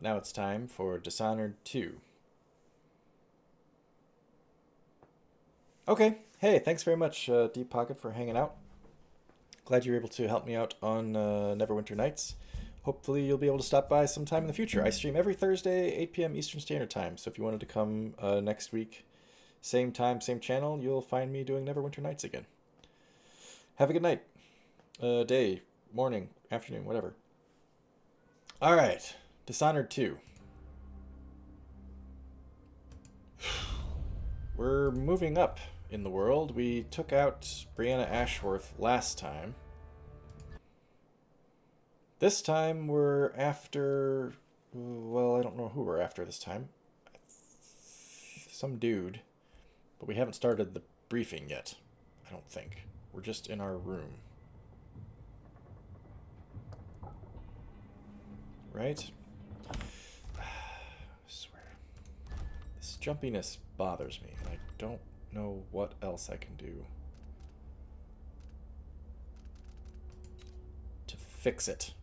now it's time for Dishonored 2. Okay, hey, thanks very much, Deep Pocket, for hanging out. Glad you were able to help me out on Neverwinter Nights. Hopefully you'll be able to stop by sometime in the future. I stream every Thursday, 8 p.m. Eastern Standard Time, so if you wanted to come next week, same time, same channel, you'll find me doing Neverwinter Nights again. Have a good night. Day, morning, afternoon, whatever. Alright, Dishonored 2. We're moving up in the world. We took out Brianna Ashworth last time. This time we're after... Well, I don't know who we're after this time. Some dude. But we haven't started the briefing yet, I don't think. We're just in our room. Right? I swear. This jumpiness bothers me, and I don't know what else I can do to fix it.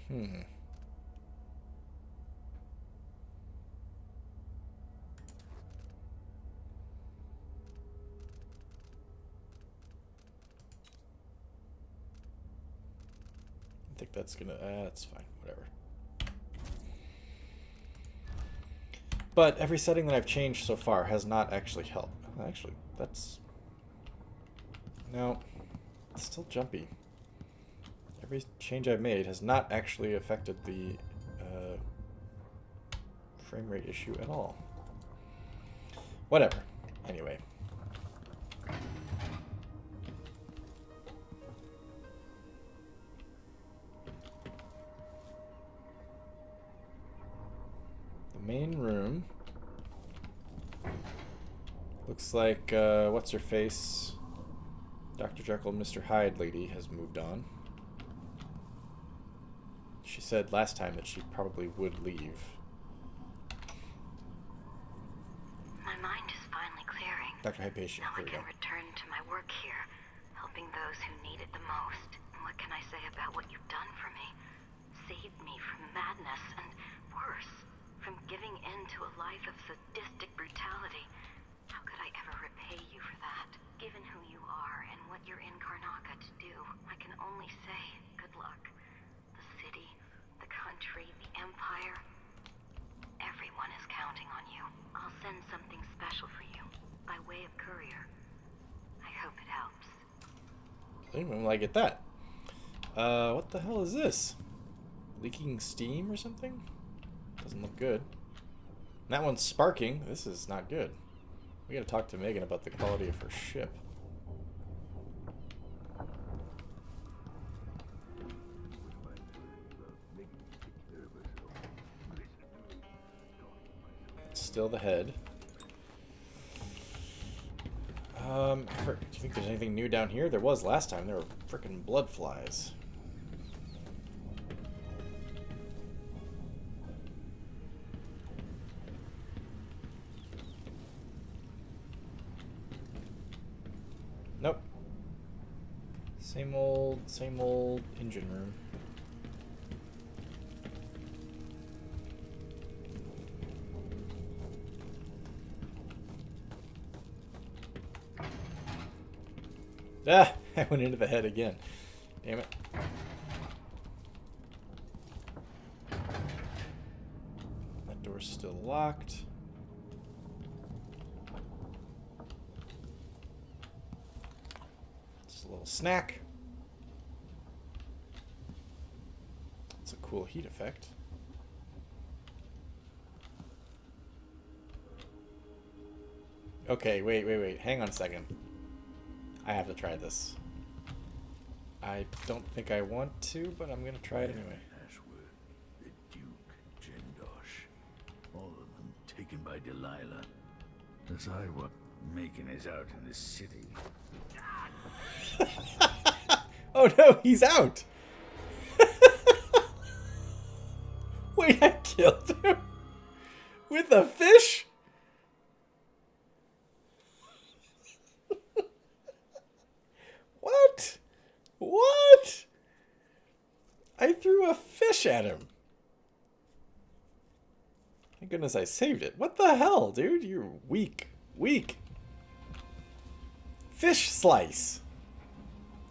I think that's gonna, that's fine, whatever. But every setting that I've changed so far has not actually helped. Actually, that's... No, it's still jumpy. Every change I've made has not actually affected the frame rate issue at all. Whatever. Anyway. Main room. Looks like, what's-her-face? Dr. Jekyll and Mr. Hyde lady has moved on. She said last time that she probably would leave. My mind is finally clearing. Dr. Hypatia, now I here we can go. return to my work here, helping those who need it the most. And what can I say about what you've done for me? Saved me from madness and, worse, from giving in to a life of sadistic brutality. How could I ever repay you for that? Given who you are and what you're in Karnaca to do, I can only say good luck. The city, the country, the empire, everyone is counting on you. I'll send something special for you, by way of courier. I hope it helps. When will I get that? What the hell is this? Leaking steam or something? Doesn't look good. And that one's sparking. This is not good. We gotta talk to Megan about the quality of her ship. It's still the head. Do you think there's anything new down here? There was last time. There were frickin' blood flies. Nope. Same old engine room. Ah! I went into the head again. Damn it. That door's still locked. Just a little snack. It's a cool heat effect. Okay, wait. Hang on a second. I have to try this. I don't think I want to, but I'm gonna try it anyway. Ashworth, the Duke, Jendosh, all of them taken by Delilah. As I was making his out in the city. Oh no, he's out! Wait, I killed him? With a fish? What? What? I threw a fish at him. Thank goodness I saved it. What the hell, dude? You're weak. Weak. Fish slice.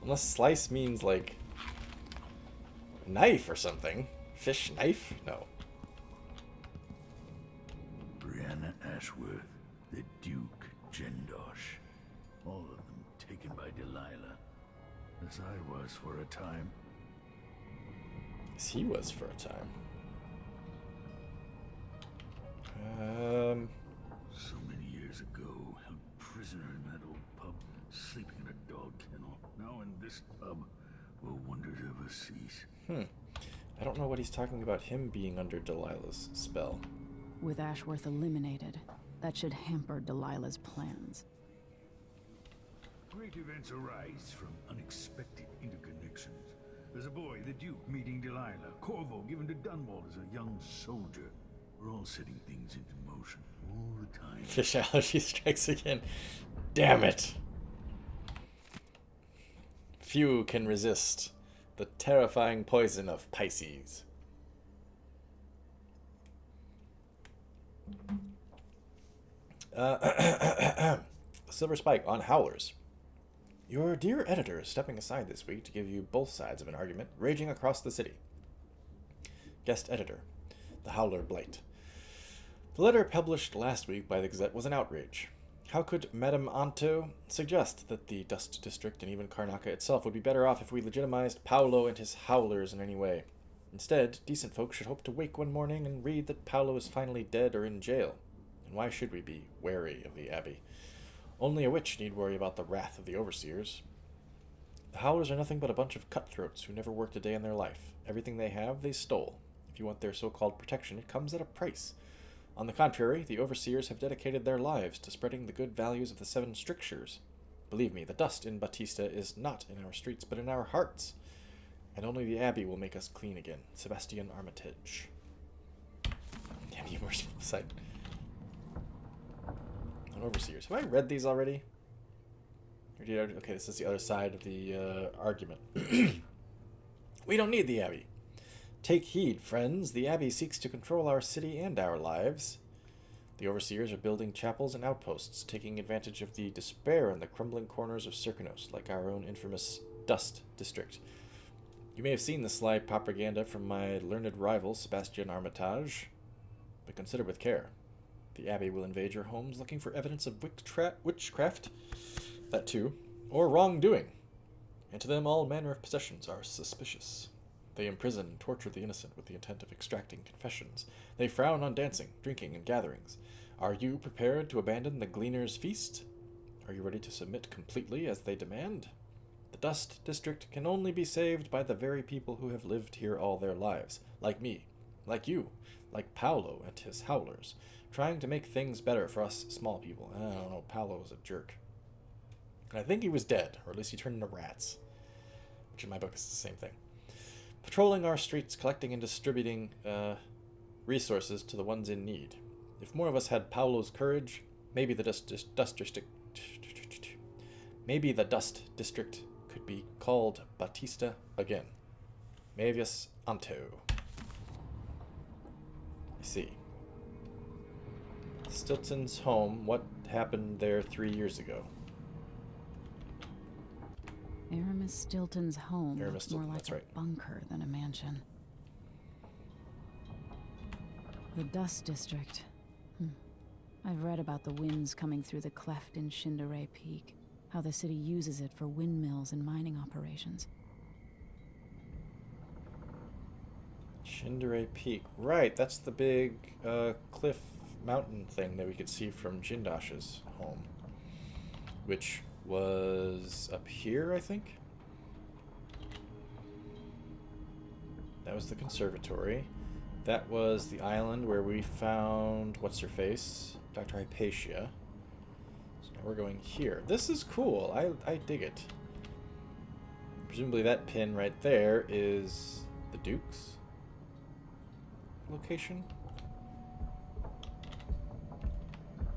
Unless slice means, like, knife or something. Fish knife? No. Brianna Ashworth, the Duke Jendosh. All of them taken by Delilah. As I was for a time. As he was for a time. So many years ago, held prisoner in that old pub, sleeping in a dog kennel. Now in this tub, will wonders ever cease? I don't know what he's talking about him being under Delilah's spell. With Ashworth eliminated, that should hamper Delilah's plans. Great events arise from unexpected interconnections. As a boy, the Duke meeting Delilah, Corvo given to Dunwald as a young soldier. We're all setting things into motion all the time. Fish allergy strikes again. Damn it. Few can resist the terrifying poison of Pisces. Silver Spike on Howlers. Your dear editor is stepping aside this week to give you both sides of an argument raging across the city. Guest editor, the Howler Blight. The letter published last week by the Gazette was an outrage. How could Madame Anto suggest that the Dust District and even Karnaca itself would be better off if we legitimized Paolo and his Howlers in any way? Instead, decent folks should hope to wake one morning and read that Paolo is finally dead or in jail. And why should we be wary of the Abbey? Only a witch need worry about the wrath of the overseers. The Howlers are nothing but a bunch of cutthroats who never worked a day in their life. Everything they have, they stole. If you want their so-called protection, it comes at a price. On the contrary, the overseers have dedicated their lives to spreading the good values of the seven strictures. Believe me, the dust in Batista is not in our streets, but in our hearts. And only the Abbey will make us clean again. Sebastian Armitage. Damn you, merciful sight. On overseers. Have I read these already? Okay, this is the other side of the argument. We don't need the Abbey. Take heed, friends. The Abbey seeks to control our city and our lives. The overseers are building chapels and outposts, taking advantage of the despair in the crumbling corners of Serkanos, like our own infamous Dust District. You may have seen the sly propaganda from my learned rival, Sebastian Armitage, but consider with care. The Abbey will invade your homes looking for evidence of witchcraft, that too, or wrongdoing. And to them all manner of possessions are suspicious. They imprison and torture the innocent with the intent of extracting confessions. They frown on dancing, drinking, and gatherings. Are you prepared to abandon the Gleaner's feast? Are you ready to submit completely as they demand? The Dust District can only be saved by the very people who have lived here all their lives, like me, like you, like Paolo and his Howlers, trying to make things better for us small people. I don't know, Paolo was a jerk. And I think he was dead, or at least he turned into rats, which in my book is the same thing. Patrolling our streets, collecting and distributing resources to the ones in need. If more of us had Paolo's courage, maybe the Dust District could be called Batista again. Mavius Anto. I see. Stilton's home. What happened there 3 years ago? Aramis Stilton's home Aramis looked Stilton, more like that's a right. bunker than a mansion. The Dust District. I've read about the winds coming through the cleft in Shindaray Peak, how the city uses it for windmills and mining operations. Shindaray Peak. Right, that's the big cliff mountain thing that we could see from Jindosh's home, which was up here, I think. That was the conservatory. That was the island where we found what's-her-face, Dr. Hypatia. So now we're going here. This is cool. I dig it. Presumably that pin right there is the Duke's location.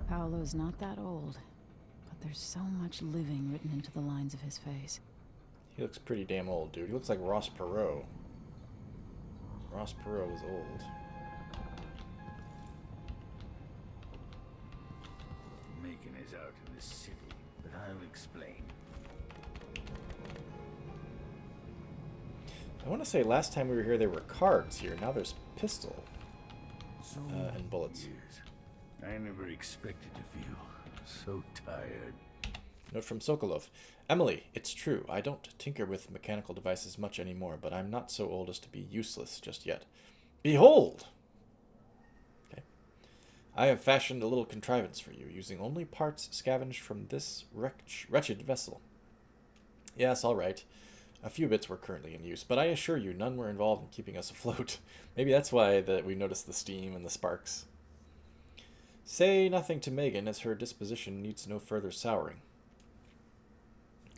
Paolo's not that old, but there's so much living written into the lines of his face. He looks pretty damn old, dude. He looks like Ross Perot. Ross Perot is old. Megan is out in the city, but I'll explain. I want to say last time we were here there were cards here. Now there's pistol So and bullets. years. I never expected to feel so tired. Note from Sokolov. Emily, it's true. I don't tinker with mechanical devices much anymore, but I'm not so old as to be useless just yet. Behold! Okay. I have fashioned a little contrivance for you, using only parts scavenged from this wretched vessel. Yes, all right. A few bits were currently in use, but I assure you none were involved in keeping us afloat. Maybe that's why we noticed the steam and the sparks. Say nothing to Megan, as her disposition needs no further souring.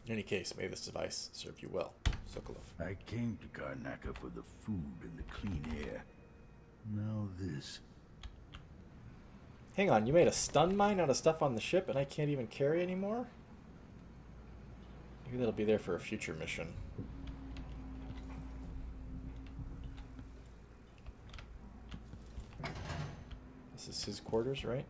In any case, may this device serve you well, Sokolov. I came to Karnaca for the food and the clean air. Now this. Hang on, you made a stun mine out of stuff on the ship and I can't even carry anymore? Maybe that'll be there for a future mission. This is his quarters, right?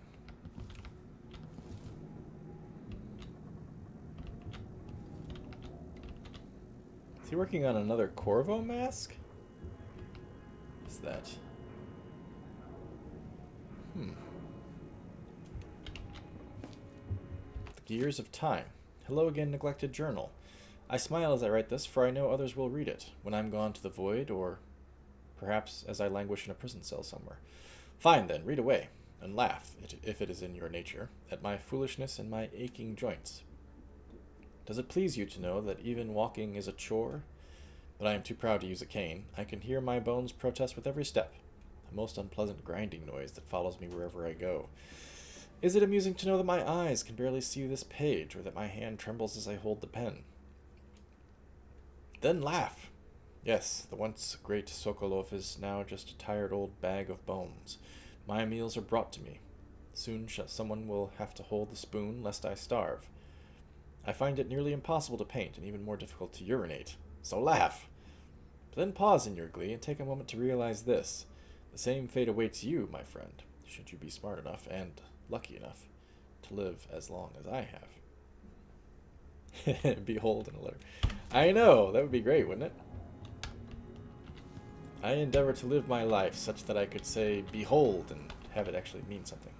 Is he working on another Corvo mask? What's that? The Gears of Time. Hello again, neglected journal. I smile as I write this, for I know others will read it, when I'm gone to the void, or perhaps as I languish in a prison cell somewhere. Fine then, read away, and laugh, if it is in your nature, at my foolishness and my aching joints. Does it please you to know that even walking is a chore? But I am too proud to use a cane. I can hear my bones protest with every step, a most unpleasant grinding noise that follows me wherever I go. Is it amusing to know that my eyes can barely see this page, or that my hand trembles as I hold the pen? Then laugh! Yes, the once great Sokolov is now just a tired old bag of bones. My meals are brought to me. Soon someone will have to hold the spoon, lest I starve. I find it nearly impossible to paint, and even more difficult to urinate. So laugh! But then pause in your glee, and take a moment to realize this. The same fate awaits you, my friend, should you be smart enough, and lucky enough, to live as long as I have. Behold in a letter. I know, that would be great, wouldn't it? I endeavor to live my life such that I could say, behold, and have it actually mean something.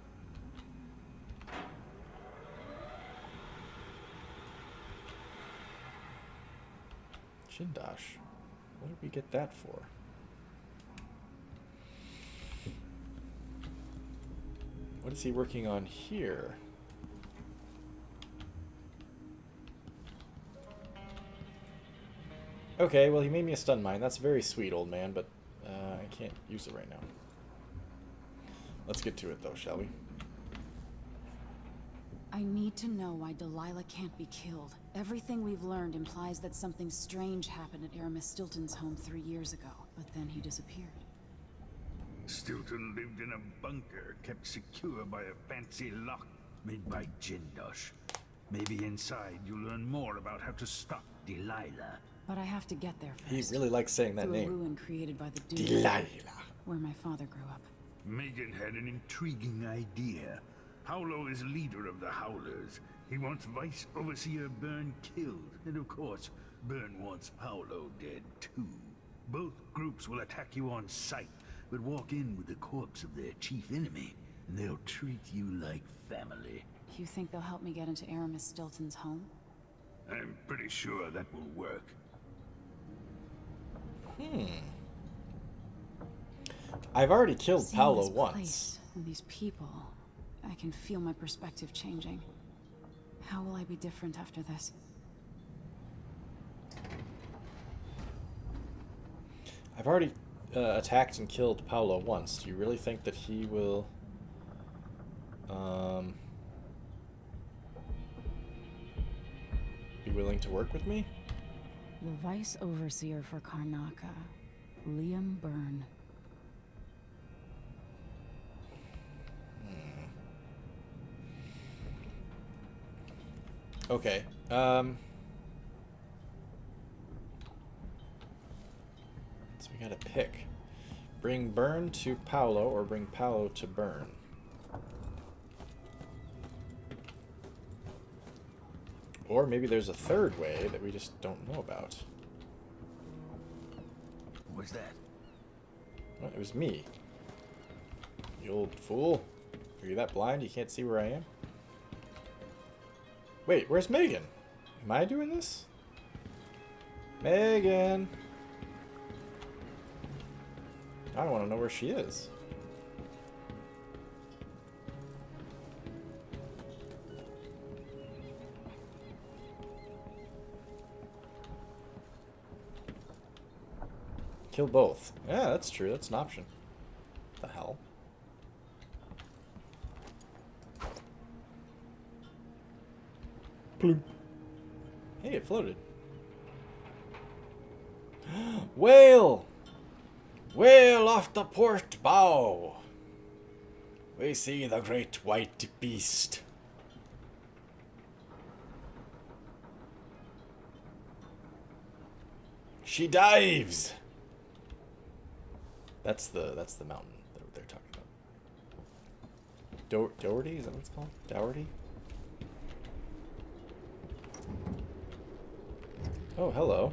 Shindash. What did we get that for? What is he working on here? Okay, well, he made me a stun mine. That's very sweet, old man, but I can't use it right now. Let's get to it, though, shall we? I need to know why Delilah can't be killed. Everything we've learned implies that something strange happened at Aramis Stilton's home 3 years ago, but then he disappeared. Stilton lived in a bunker, kept secure by a fancy lock made by Jindosh. Maybe inside you'll learn more about how to stop Delilah. But I have to get there first. He really likes saying that Through name. a ruin created by the Duke, Delilah. where my father grew up. Megan had an intriguing idea. Paolo is leader of the Howlers. He wants Vice Overseer Byrne killed, and of course, Byrne wants Paolo dead too. Both groups will attack you on sight, but walk in with the corpse of their chief enemy, and they'll treat you like family. You think they'll help me get into Aramis Stilton's home? I'm pretty sure that will work. I've already killed Seeing Paolo this once. place and these people, I can feel my perspective changing. How will I be different after this? I've already attacked and killed Paolo once. Do you really think that he will... be willing to work with me? The Vice Overseer for Karnaca, Liam Byrne. Okay. So we gotta pick. Bring Burn to Paolo or bring Paolo to Burn. Or maybe there's a third way that we just don't know about. What's that? Well, it was me. You old fool. Are you that blind you can't see where I am? Wait, where's Megan? Am I doing this? Megan! I don't want to know where she is. Kill both. Yeah, that's true. That's an option. The hell? Bloom. Hey, it floated. Whale! Whale off the port bow! We see the great white beast. She dives! That's the mountain that they're talking about. Doherty? Is that what it's called? Doherty? Oh, hello.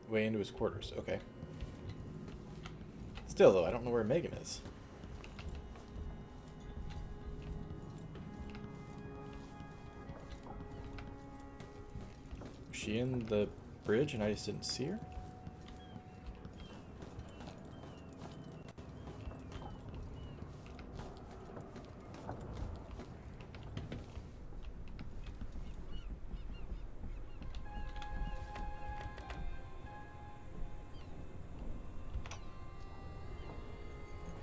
Way into his quarters. Okay. Still, though, I don't know where Megan is. Was she in the bridge and I just didn't see her?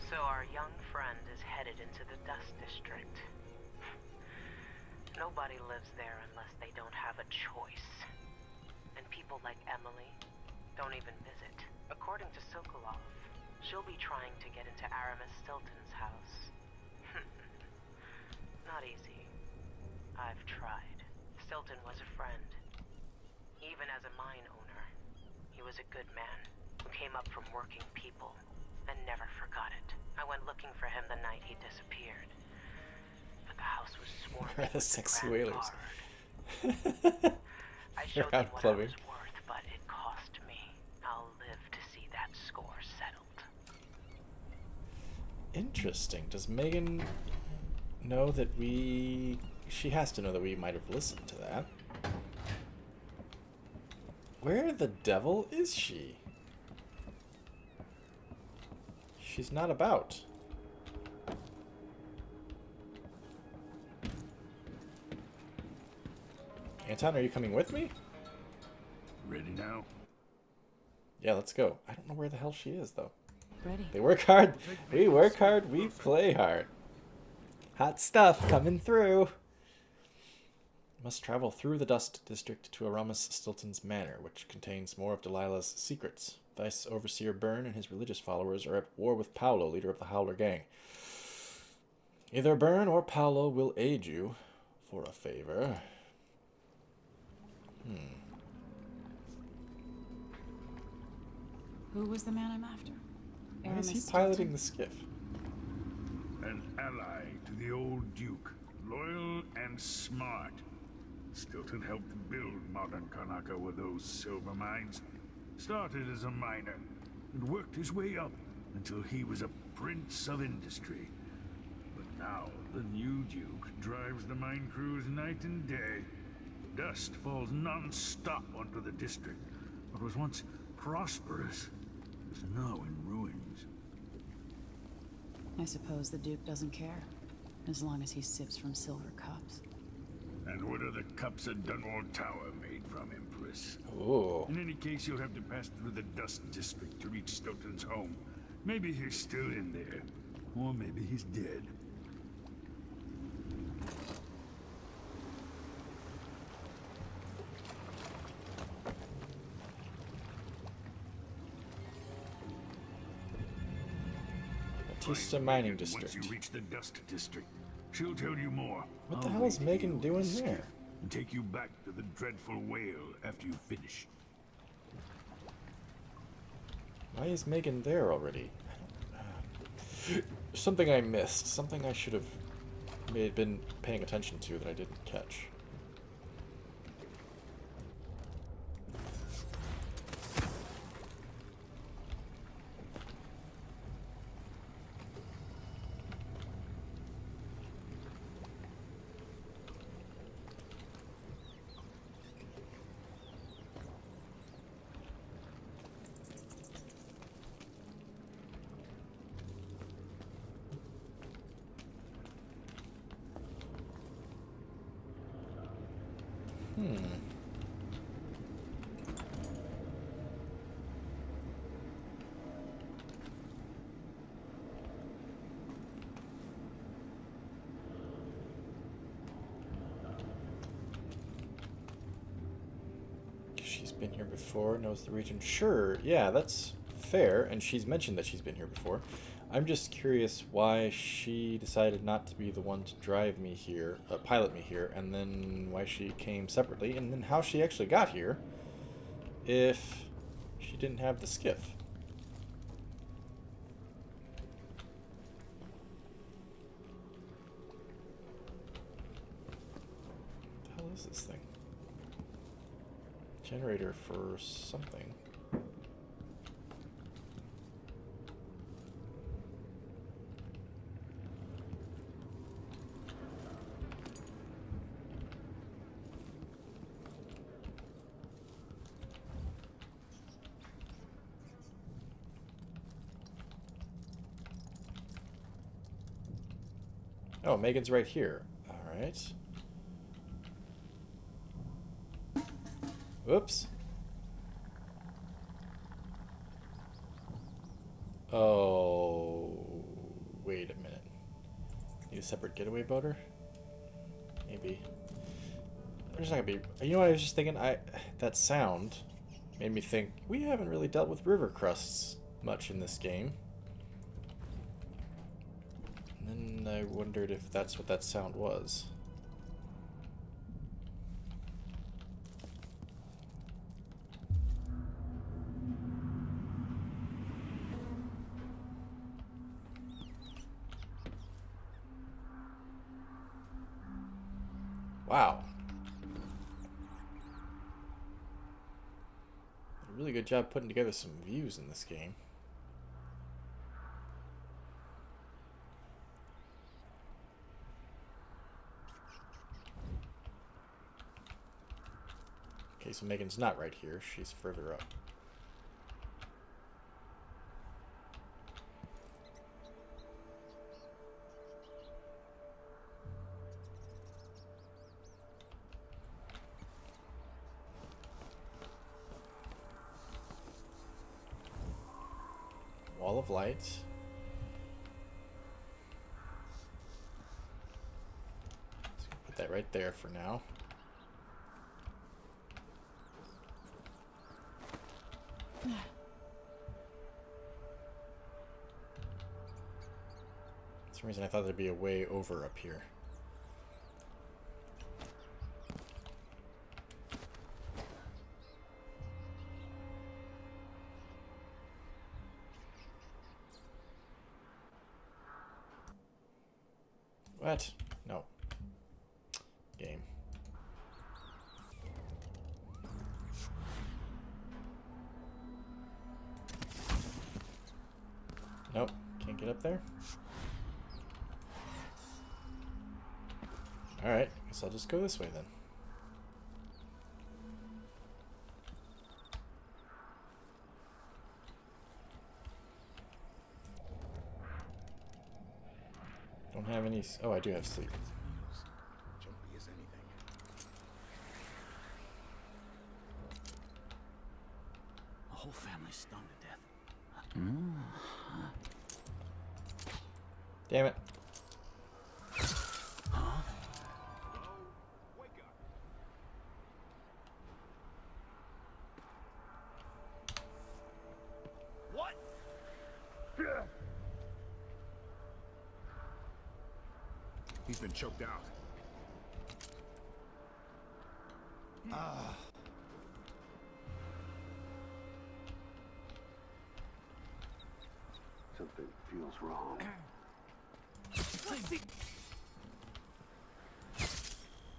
So our young friend is headed into the Dust District. Nobody lives there unless they don't have a choice. And people like Emily don't even visit. According to Sokolov, she'll be trying to get into Aramis Stilton's house. Not easy. I've tried. Stilton was a friend. Even as a mine owner, he was a good man who came up from working people and never forgot it. I went looking for him the night he disappeared. But the house was swarming Where are the with sexy Grand whalers? Guard. I showed They're him out what I clubbing. was worth, but it cost me. I'll live to see that score settled. Interesting. Does Megan know that she has to know that we might have listened to that. Where the devil is she? She's not about. Anton, are you coming with me? Ready now? Yeah, let's go. I don't know where the hell she is, though. Ready. They work hard. We work hard. We play hard. Hot stuff coming through. Must travel through the Dust District to Aramis Stilton's manor, which contains more of Delilah's secrets. Vice Overseer Byrne and his religious followers are at war with Paolo, leader of the Howler gang. Either Byrne or Paolo will aid you for a favor. Who was the man I'm after? Why is he Aramis piloting Stilton? the skiff? An ally to the old Duke, loyal and smart. Stilton helped build modern Karnaca with those silver mines. Started as a miner and worked his way up until he was a prince of industry. But now the new Duke drives the mine crews night and day. Dust falls non-stop onto the district. What was once prosperous is now in ruins. I suppose the Duke doesn't care, as long as he sips from silver cups. And what are the cups of Dunwall Tower made from, Empress? Ooh. In any case, you'll have to pass through the Dust District to reach Stilton's home. Maybe he's still in there. Or maybe he's dead. Batista find Mining Megan District. Once you reach the Dust District, she'll tell you more. What the I'll hell is wait Megan here doing with the there? skiff and take you back to the dreadful whale after you finish. Why is Megan there already? Something I missed. Something I should have been paying attention to that I didn't catch. She's been here before, knows the region. Sure, yeah, that's fair, and she's mentioned that she's been here before. I'm just curious why she decided not to be the one to drive me here, pilot me here, and then why she came separately, and then how she actually got here if she didn't have the skiff. What the hell is this thing? Generator for something. Oh, Megan's right here. All right. Whoops. Oh, wait a minute. Need a separate getaway boater? Maybe. There's not gonna be. You know what I was just thinking? That sound made me think we haven't really dealt with river crusts much in this game. And then I wondered if that's what that sound was. Wow. Did a really good job putting together some views in this game. Okay, so Megan's not right here. She's further up. Wall of light. So put that right there for now. For some reason I thought there'd be a way over up here. What? No. Game. Nope. Can't get up there. Alright, guess I'll just go this way then. Don't have any... Oh, I do have sleep. Jumpy as anything. The whole family's stung to death. Damn it. He's been choked out. Something feels wrong.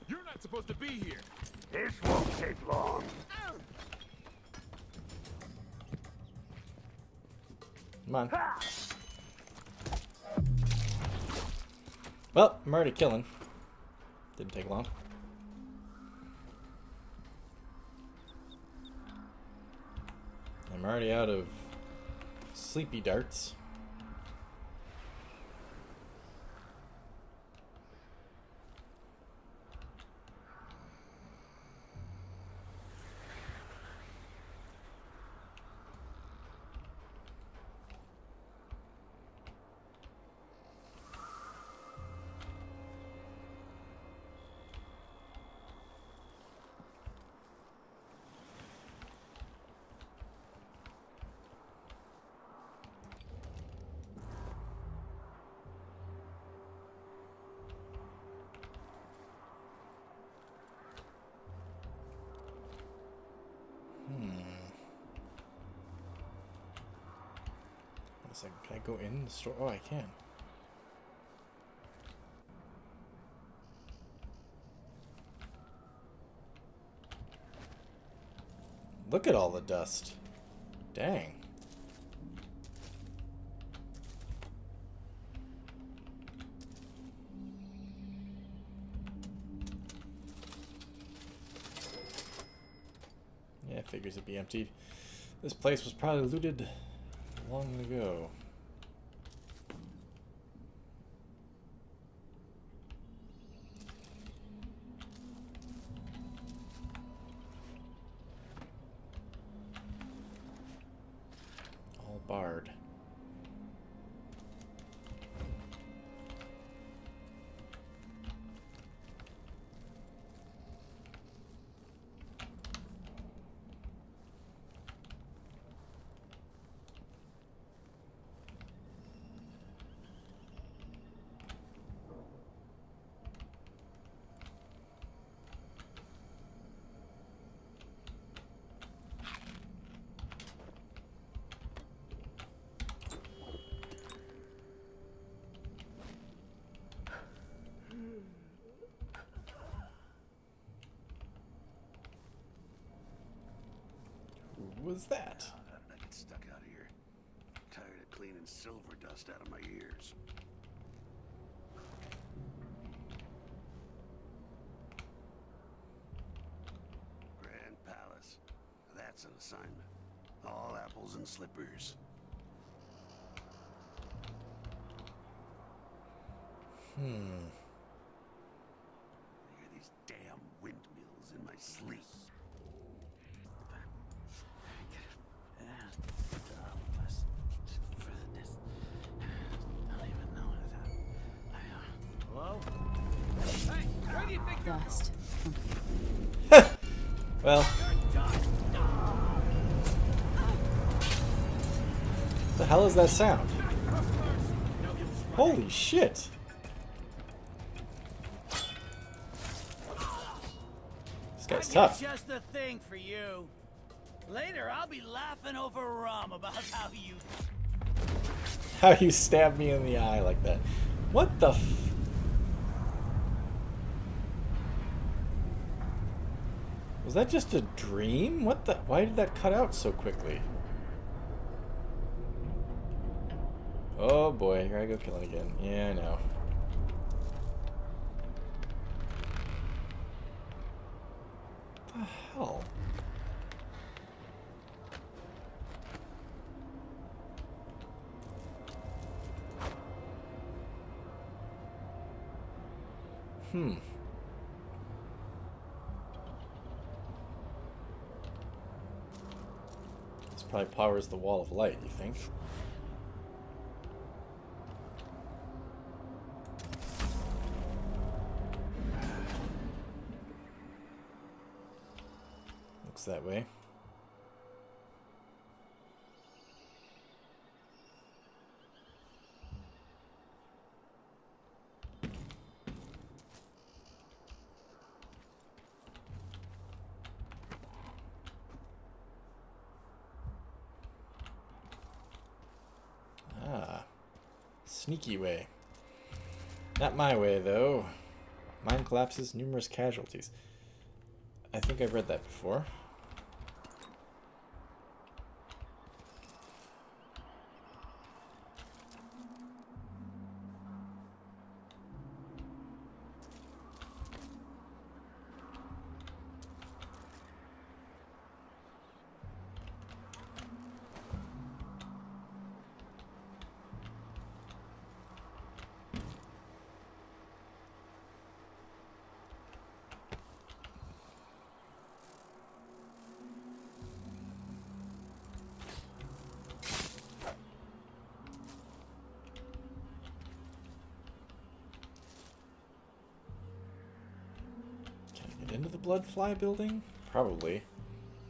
You're not supposed to be here. This won't take long. Come on. Well, I'm already killing. Didn't take long. I'm already out of sleepy darts. Wait a second, can I go in the store? Oh, I can. Look at all the dust. Dang. Yeah, figures it'd be emptied. This place was probably looted long ago. All barred. Who was that? I get stuck out here. Tired of cleaning silver dust out of my ears. Grand Palace. That's an assignment. All apples and slippers. I hear these damn windmills in my sleep. Hello? Dust. Well. The hell is that sound? Holy shit! This guy's tough. Just the thing for you. Later, I'll be laughing over rum about How you stabbed me in the eye like that. What the f... Was that just a dream? What the... Why did that cut out so quickly? Oh boy, here I go killing again. Yeah, I know. What the hell? This probably powers the wall of light, you think? Looks that way. sneaky way. Not my way, though. Mine collapses, numerous casualties. I think I've read that before. Into the Bloodfly building? Probably,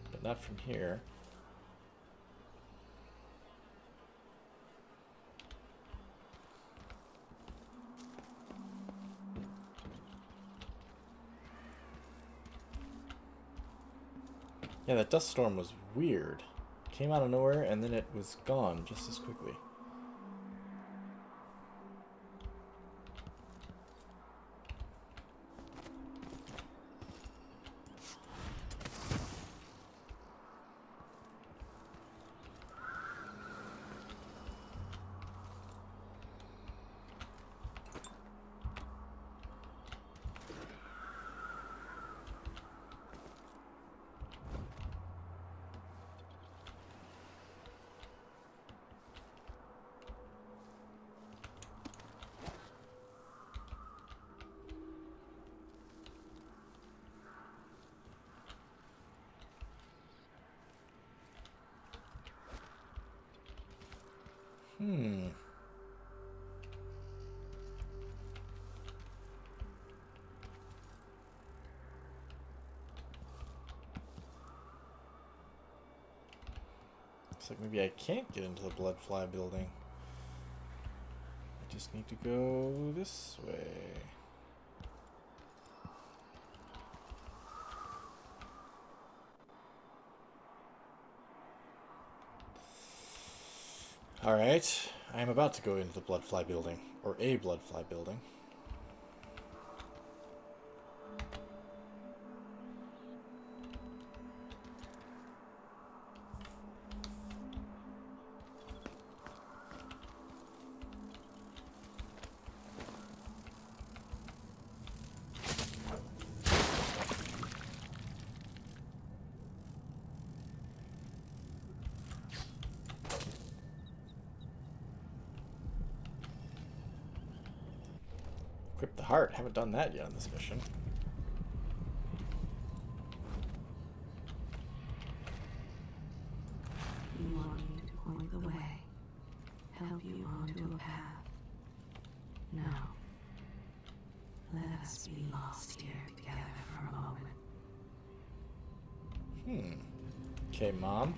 but not from here. Yeah, that dust storm was weird. Came out of nowhere and then it was gone just as quickly. Looks like maybe I can't get into the Bloodfly building. I just need to go this way. Alright, I am about to go into the Bloodfly building, or a Bloodfly building. Equip the heart. Haven't done that yet on this mission. You want me to point the way, help you onto a path. No. Let us be lost here together for a moment. Okay, Mom.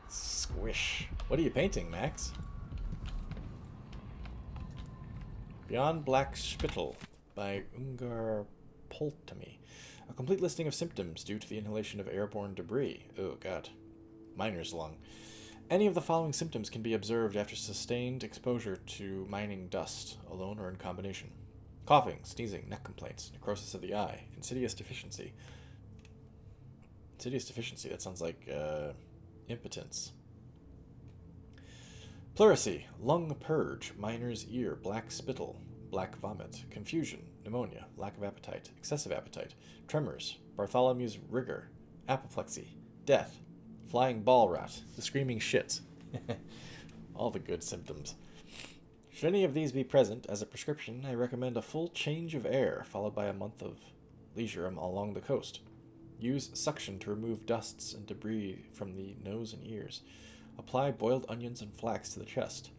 Squish. What are you painting, Max? Beyond Black Spittle by Ungar Poltamy. A complete listing of symptoms due to the inhalation of airborne debris. Oh, God. Miner's lung. Any of the following symptoms can be observed after sustained exposure to mining dust, alone or in combination. Coughing, sneezing, neck complaints, necrosis of the eye, insidious deficiency. Insidious deficiency, that sounds like impotence. Pleurisy, lung purge, miner's ear, black spittle, black vomit, confusion, pneumonia, lack of appetite, excessive appetite, tremors, Bartholomew's rigor, apoplexy, death, flying ball rot, the screaming shits. All the good symptoms. Should any of these be present as a prescription, I recommend a full change of air, followed by a month of leisure along the coast. Use suction to remove dusts and debris from the nose and ears. Apply boiled onions and flax to the chest.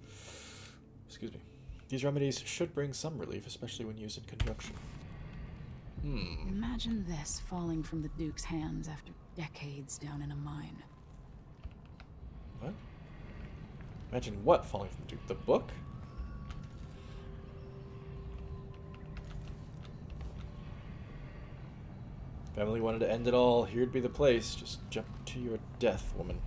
Excuse me. These remedies should bring some relief, especially when used in conjunction. Imagine this falling from the Duke's hands after decades down in a mine. What? Imagine what falling from the Duke? The book? If Emily wanted to end it all, here'd be the place. Just jump to your death, woman.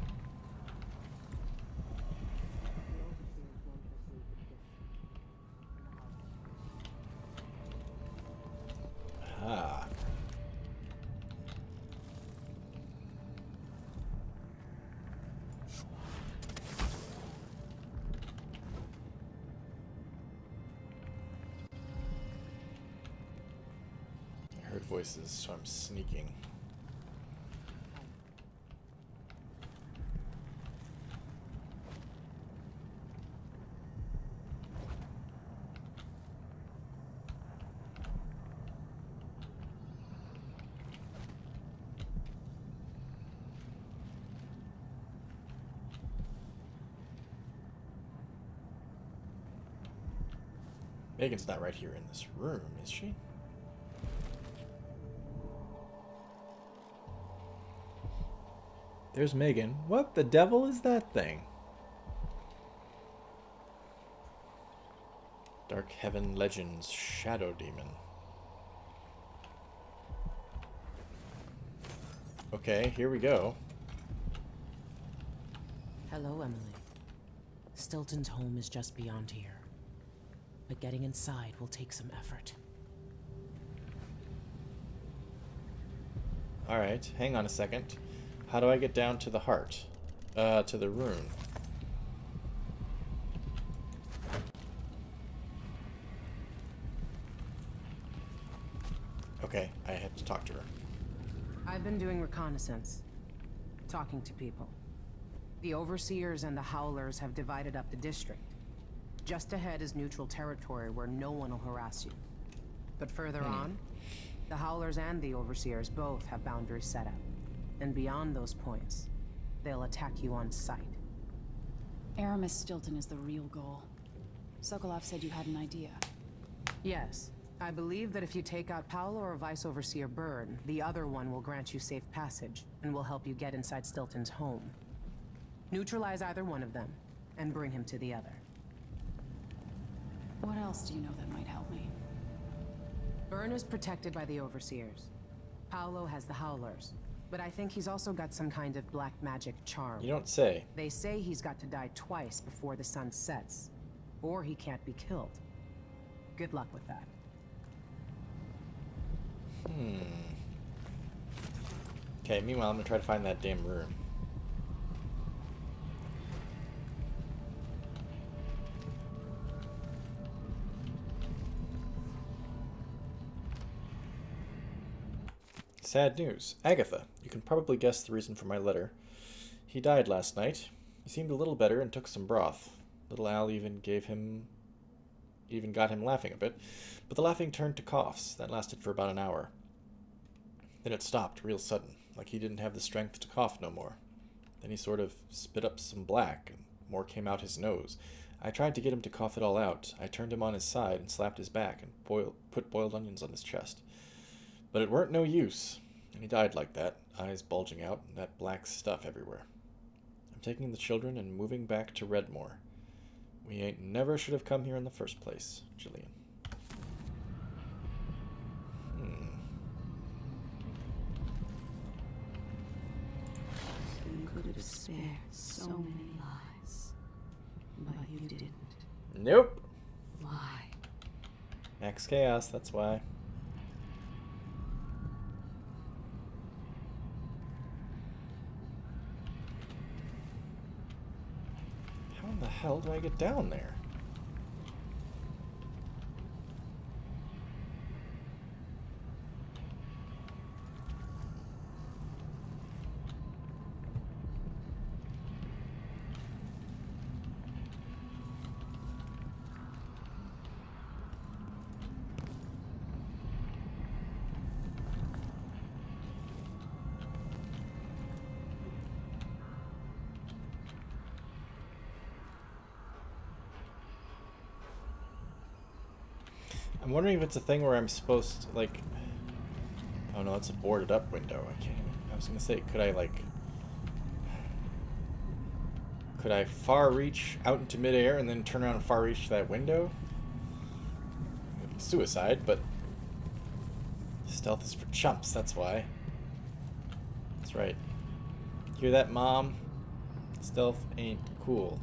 Ah. I heard voices, so I'm sneaking. Megan's not right here in this room, is she? There's Megan. What the devil is that thing? Dark Heaven Legends Shadow Demon. Okay, here we go. Hello, Emily. Stilton's home is just beyond here. But getting inside will take some effort. Alright, hang on a second. How do I get down to the heart? To the rune. Okay, I had to talk to her. I've been doing reconnaissance. Talking to people. The Overseers and the Howlers have divided up the district. Just ahead is neutral territory where no one will harass you. But further on, the Howlers and the Overseers both have boundaries set up. And beyond those points, they'll attack you on sight. Aramis Stilton is the real goal. Sokolov said you had an idea. Yes. I believe that if you take out Paolo or Vice Overseer Byrne, the other one will grant you safe passage, and will help you get inside Stilton's home. Neutralize either one of them, and bring him to the other. What else do you know that might help me? Byrne is protected by the Overseers. Paolo has the Howlers, but I think he's also got some kind of black magic charm. You don't say. They say he's got to die twice before the sun sets, or he can't be killed. Good luck with that. Okay, meanwhile, I'm gonna try to find that damn room. Sad news. Agatha, you can probably guess the reason for my letter. He died last night. He seemed a little better and took some broth. Little Al even got him laughing a bit, but the laughing turned to coughs. That lasted for about an hour. Then it stopped real sudden, like he didn't have the strength to cough no more. Then he sort of spit up some black, and more came out his nose. I tried to get him to cough it all out. I turned him on his side and slapped his back and put boiled onions on his chest. But it weren't no use, and he died like that, eyes bulging out, and that black stuff everywhere. I'm taking the children and moving back to Redmore. We ain't never should have come here in the first place, Jillian. You could have spared so many lives, but you didn't. Nope. Why? Max Chaos, that's why. How in the hell do I get down there? I'm wondering if it's a thing where I'm supposed to, like... Oh no, it's a boarded up window. I can't even... I was gonna say, could I, like... Could I far reach out into midair and then turn around and far reach to that window? It'd be suicide, but... Stealth is for chumps, that's why. That's right. Hear that, Mom? Stealth ain't cool.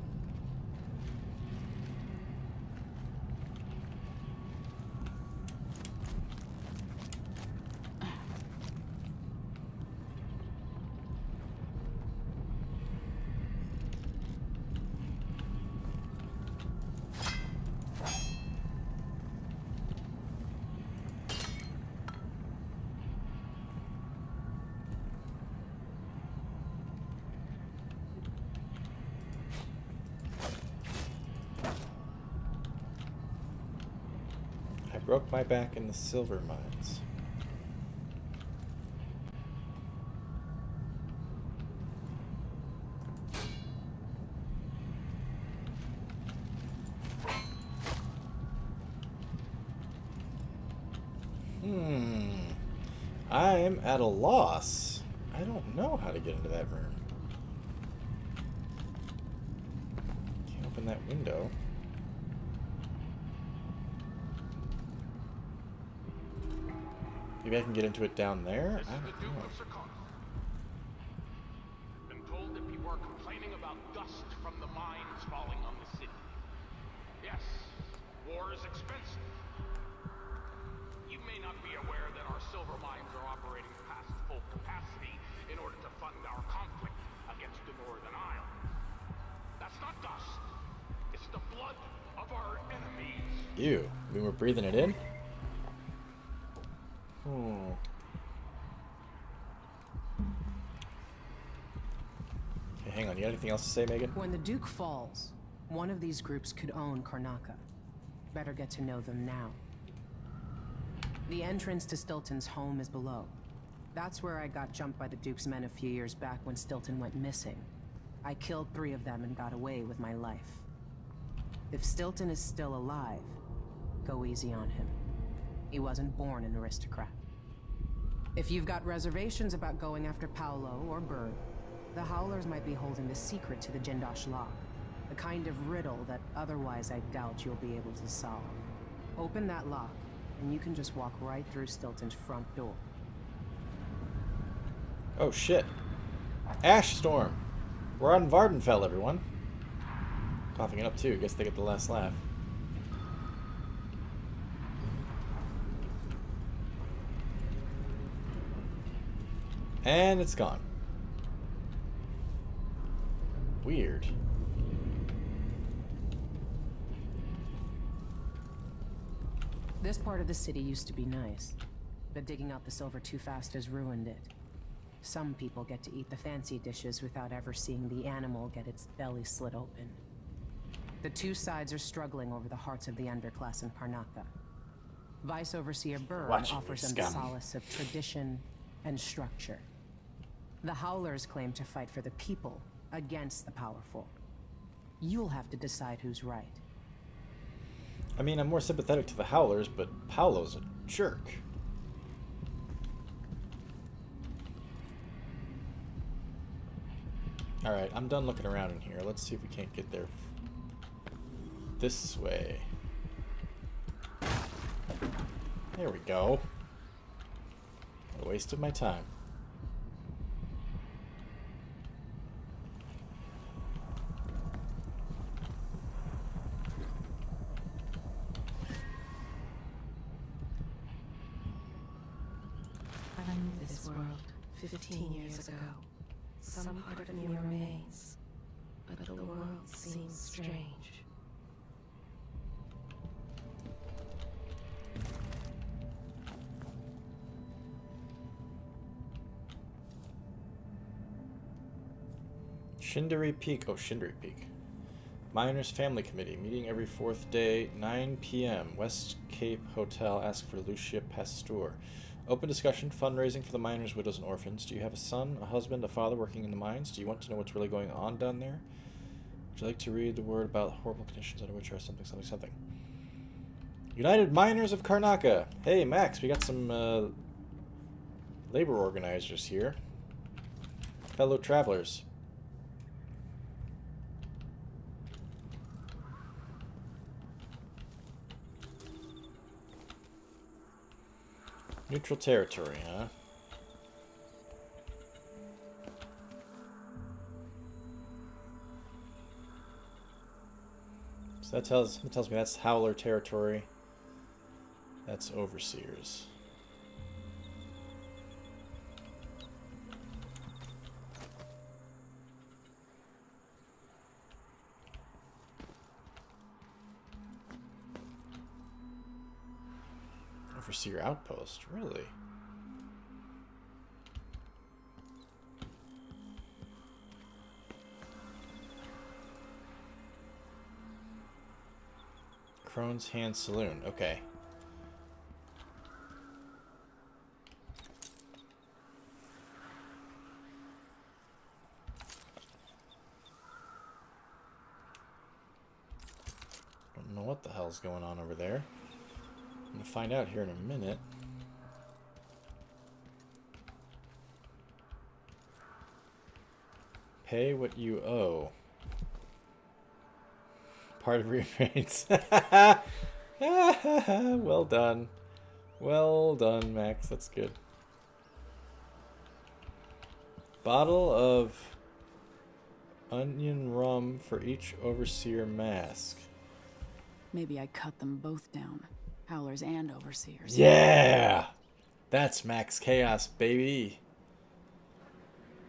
I broke my back in the silver mines. I'm at a loss. I don't know how to get into that room. Can't open that window. Maybe I can get into it down there? I don't know. Been told that people are complaining about dust from the mines falling on the city. Yes, war is expensive. You may not be aware that our silver mines are operating past full capacity in order to fund our conflict against the Northern Isle. That's not dust. It's the blood of our enemies. Ew. We were breathing it in? Hmm. Okay, hang on. You got anything else to say, Megan? When the Duke falls, one of these groups could own Karnaca. Better get to know them now. The entrance to Stilton's home is below. That's where I got jumped by the Duke's men a few years back when Stilton went missing. I killed 3 of them and got away with my life. If Stilton is still alive, go easy on him. He wasn't born an aristocrat. If you've got reservations about going after Paolo or Bird, the Howlers might be holding the secret to the Jindosh lock. The kind of riddle that otherwise I doubt you'll be able to solve. Open that lock, and you can just walk right through Stilton's front door. Oh, shit. Ash Storm. We're on Vardenfell, everyone. Coughing it up, too. Guess they get the last laugh. And it's gone. Weird. This part of the city used to be nice, but digging out the silver too fast has ruined it. Some people get to eat the fancy dishes without ever seeing the animal get its belly slit open. The two sides are struggling over the hearts of the underclass in Karnaca. Vice Overseer Byrne offers them the solace of tradition and structure. The Howlers claim to fight for the people against the powerful. You'll have to decide who's right. I mean, I'm more sympathetic to the Howlers, but Paolo's a jerk. Alright, I'm done looking around in here. Let's see if we can't get there this way. There we go. A waste of my time. I knew this world 15 years ago. Some part of me remains, but the world seems strange. Shindari Peak. Oh, Shindari Peak. Miners Family Committee. Meeting every 4th day, 9 p.m. West Cape Hotel. Ask for Lucia Pasteur. Open discussion. Fundraising for the miners, widows, and orphans. Do you have a son, a husband, a father working in the mines? Do you want to know what's really going on down there? Would you like to read the word about horrible conditions under which are something, something, something? United Miners of Karnaca. Hey, Max, we got some labor organizers here. Fellow travelers. Neutral territory, huh? So that tells me that's Howler territory. That's Overseers. Overseer outpost, really? Crone's Hand Saloon, okay. Don't know what the hell's going on over there. I'm gonna find out here in a minute. Pay what you owe. Part of repayments. Well done. Well done, Max. That's good. Bottle of onion rum for each Overseer mask. Maybe I cut them both down. Howlers and Overseers. Yeah! That's Max Chaos, baby.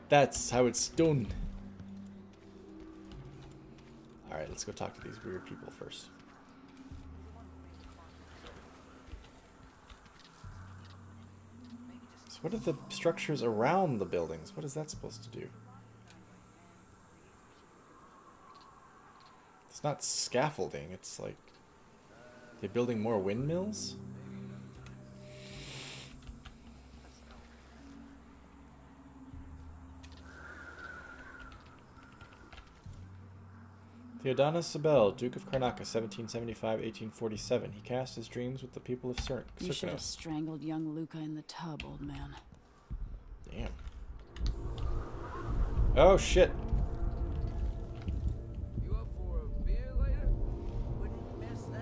That's how it's done. Alright, let's go talk to these weird people first. So what are the structures around the buildings? What is that supposed to do? It's not scaffolding, it's like... They're building more windmills? Theodonis Sabel, Duke of Karnaca, 1775-1847. He cast his dreams with the people of You should have Circano. strangled young Luca in the tub, old man. Damn. Oh, shit. You up for a beer later? Wouldn't miss that.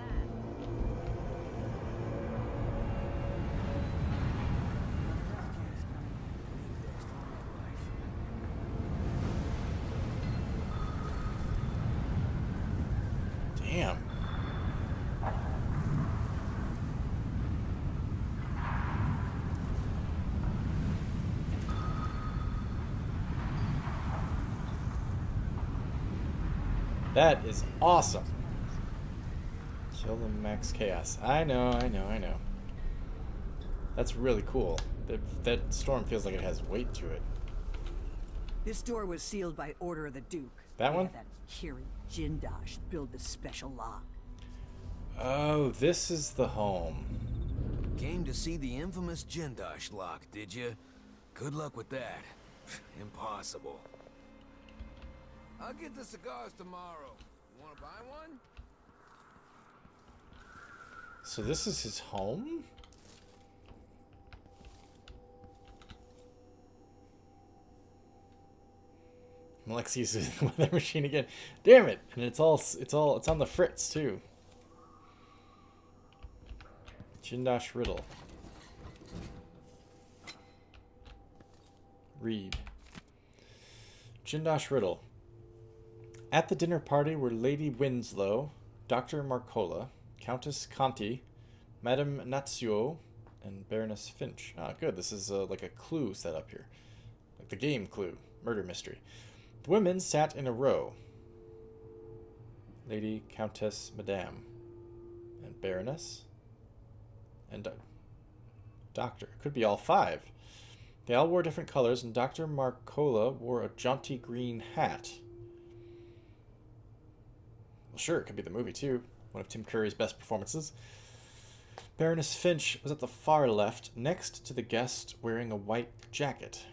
Damn. That is awesome. Kill the Max Chaos. I know. That's really cool. That storm feels like it has weight to it. This door was sealed by order of the Duke. That We one? had that Kiri Jindosh build the special lock. Oh, this is the home. Came to see the infamous Jindosh lock, did you? Good luck with that. Impossible. I'll get the cigars tomorrow. Wanna buy one? So this is his home? Lex uses the weather machine again. Damn it! And it's on the fritz too. Jindosh Riddle. Read. Jindosh Riddle. At the dinner party were Lady Winslow, Dr. Marcola, Countess Conti, Madame Nazio, and Baroness Finch. Ah, good. This is like a clue set up here. Like the game Clue. Murder mystery. The women sat in a row. Lady, Countess, Madame, and Baroness, and Doctor. Could be all five. They all wore different colors, and Dr. Marcola wore a jaunty green hat. Well, sure, it could be the movie, too. One of Tim Curry's best performances. Baroness Finch was at the far left, next to the guest wearing a white jacket.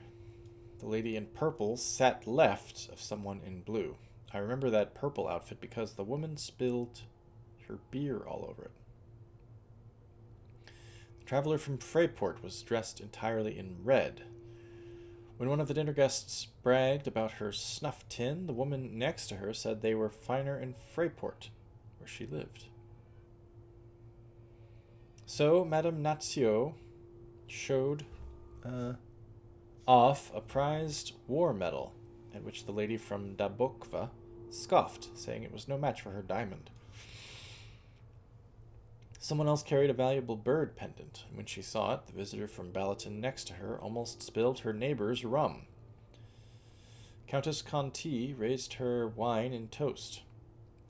The lady in purple sat left of someone in blue. I remember that purple outfit because the woman spilled her beer all over it. The traveler from Freyport was dressed entirely in red. When one of the dinner guests bragged about her snuff tin, the woman next to her said they were finer in Freyport, where she lived. So, Madame Nazio showed off a prized war medal, at which the lady from Dabokva scoffed, saying it was no match for her diamond. Someone else carried a valuable bird pendant, and when she saw it, the visitor from Balaton next to her almost spilled her neighbor's rum. Countess Conti raised her wine and toast.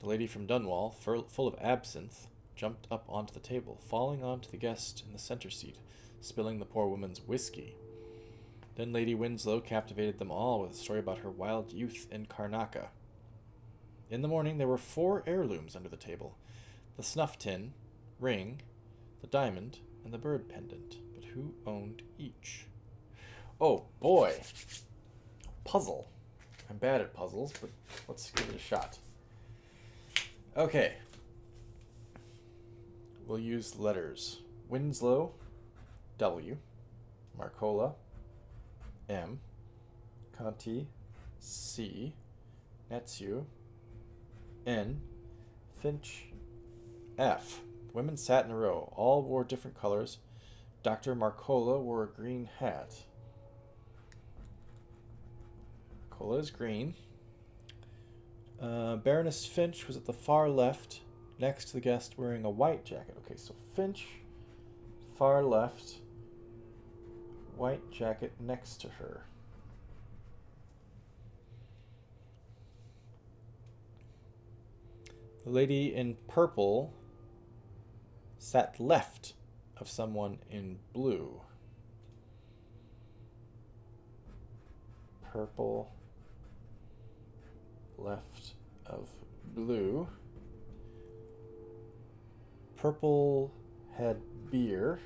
The lady from Dunwall, full of absinthe, jumped up onto the table, falling onto the guest in the center seat, spilling the poor woman's whiskey. Then Lady Winslow captivated them all with a story about her wild youth in Karnaca. In the morning, there were 4 heirlooms under the table: the snuff tin, ring, the diamond, and the bird pendant. But who owned each? Oh boy! Puzzle. I'm bad at puzzles, but let's give it a shot. Okay. We'll use letters. Winslow, W. Marcola, M. Conti, C. Netsu, N. Finch, F. The women sat in a row. All wore different colors. Dr. Marcola wore a green hat. Marcola is green. Baroness Finch was at the far left, next to the guest wearing a white jacket. Okay, so Finch, far left, white jacket next to her. The lady in purple sat left of someone in blue. Purple, left of blue. Purple had beer.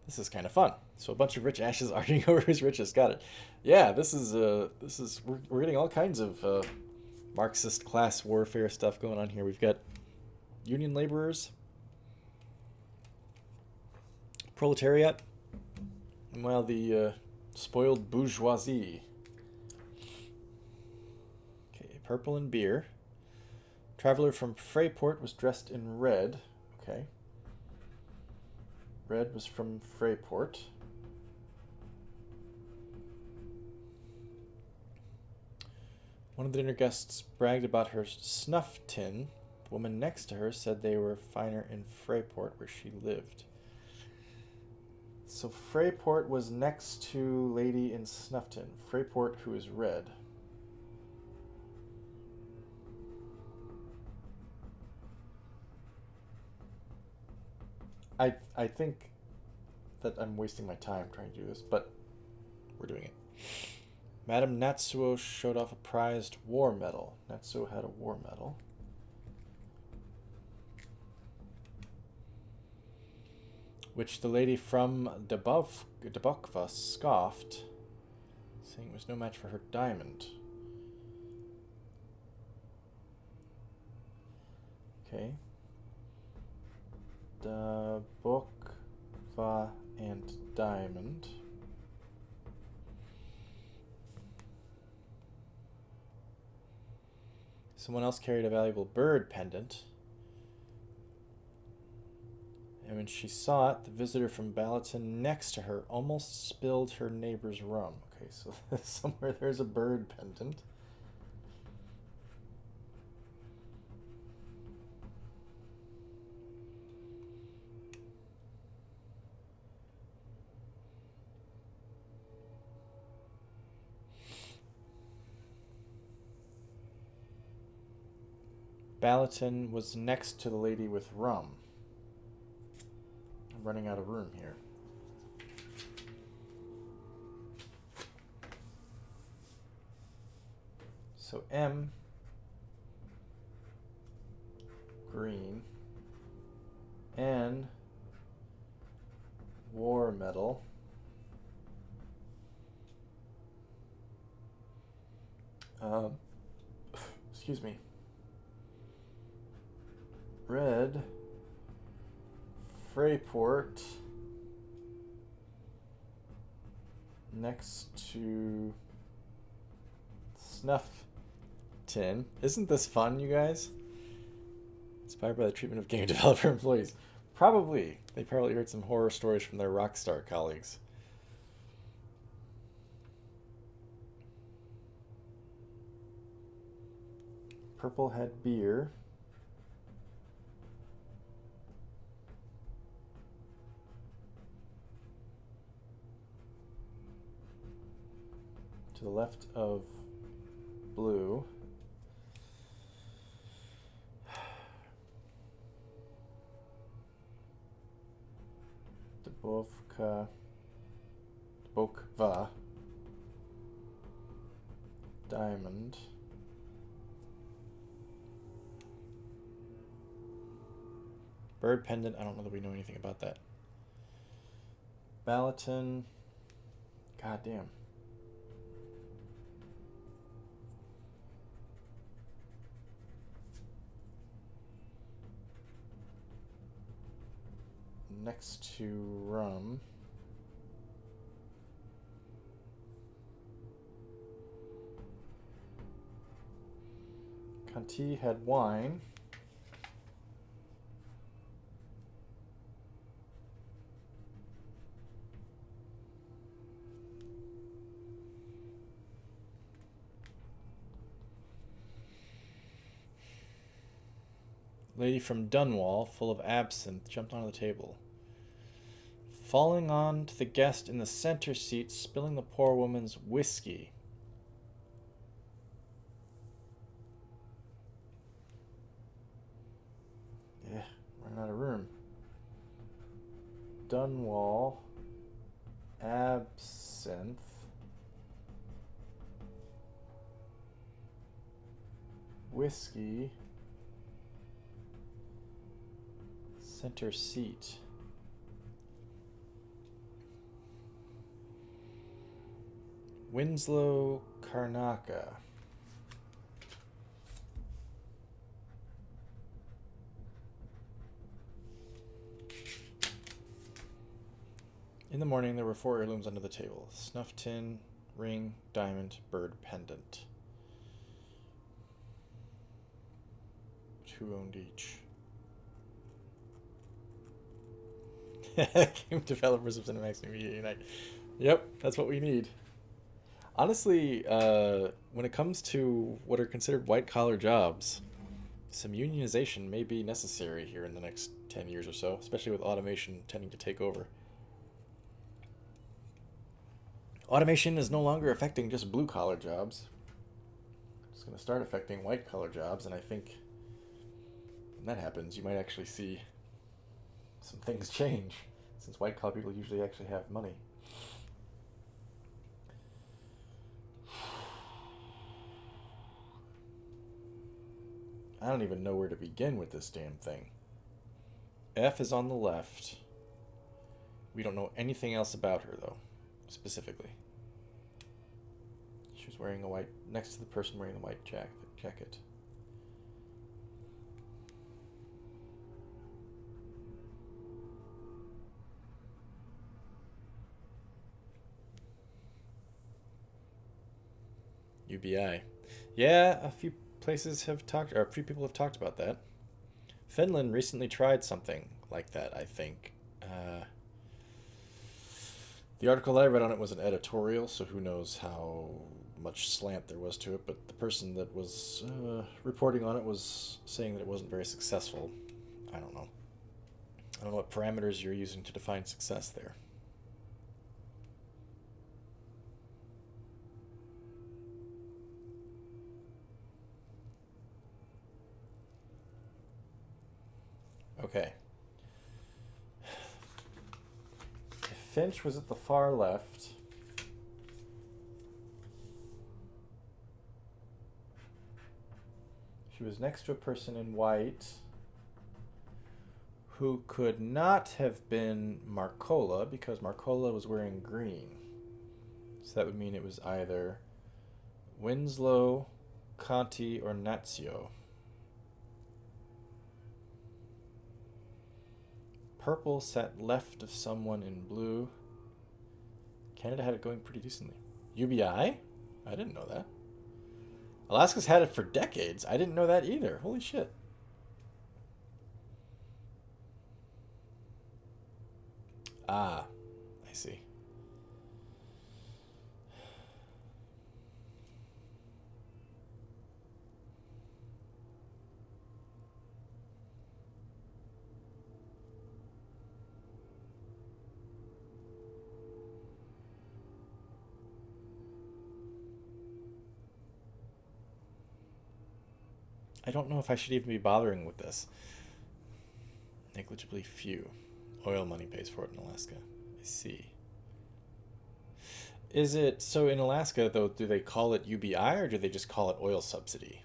This is kind of fun. So a bunch of rich ashes arguing over who's richest. Got it. Yeah, this is we're getting all kinds of Marxist class warfare stuff going on here. We've got union laborers, proletariat, and while the spoiled bourgeoisie. Okay, purple and beer. Traveler from Freyport was dressed in red. Okay. Red was from Freyport. One of the dinner guests bragged about her snuff tin. The woman next to her said they were finer in Freyport, where she lived. So Freyport was next to Lady in Snuffton. Freyport, who is red. I think that I'm wasting my time trying to do this, but we're doing it. Madame Natsuo showed off a prized war medal. Natsuo had a war medal. Which the lady from Debokva scoffed, saying it was no match for her diamond. Okay. Debokva and diamond. Someone else carried a valuable bird pendant. And when she saw it, the visitor from Balaton next to her almost spilled her neighbor's rum. Okay, so somewhere there's a bird pendant. Balaton was next to the lady with rum. I'm running out of room here. So M, green, N, war medal, excuse me, red, Freyport, next to snuff tin. Isn't this fun, you guys? Inspired by the treatment of game developer employees. Probably. They probably heard some horror stories from their Rockstar colleagues. Purple had beer. To the left of blue. Dubovka. Dubokva. Diamond. Bird pendant. I don't know that we know anything about that. Balaton. God damn. Next to rum. Conti had wine. Lady from Dunwall, full of absinthe, jumped onto the table. Falling on to the guest in the center seat, spilling the poor woman's whiskey. Yeah, running out of room. Dunwall, absinthe. Whiskey. Center seat. Winslow Karnaka. In the morning, there were 4 heirlooms under the table. Snuff tin, ring, diamond, bird pendant. 2 owned each. Game developers of Cinemax Media Unite. Yep, that's what we need. Honestly, when it comes to what are considered white-collar jobs, some unionization may be necessary here in the next 10 years or so, especially with automation tending to take over. Automation is no longer affecting just blue-collar jobs. It's going to start affecting white-collar jobs, and I think when that happens, you might actually see some things change, since white-collar people usually actually have money. I don't even know where to begin with this damn thing. F is on the left. We don't know anything else about her, though, specifically. She was wearing a white, next to the person wearing the white jacket. UBI. Yeah, a few places have talked, or a few people have talked about that. Finland recently tried something like that, I think. The article that I read on it was an editorial, so who knows how much slant there was to it, but the person that was reporting on it was saying that it wasn't very successful. I don't know. I don't know what parameters you're using to define success there. Okay. Finch was at the far left. She was next to a person in white who could not have been Marcola because Marcola was wearing green. So that would mean it was either Winslow, Conti, or Nazio. Purple sat left of someone in blue. Canada had it going pretty decently. UBI? I didn't know that. Alaska's had it for decades. I didn't know that either. Holy shit. Ah, I see. I don't know if I should even be bothering with this. Negligibly few. Oil money pays for it in Alaska. I see. Is it, so in Alaska, though, do they call it UBI or do they just call it oil subsidy?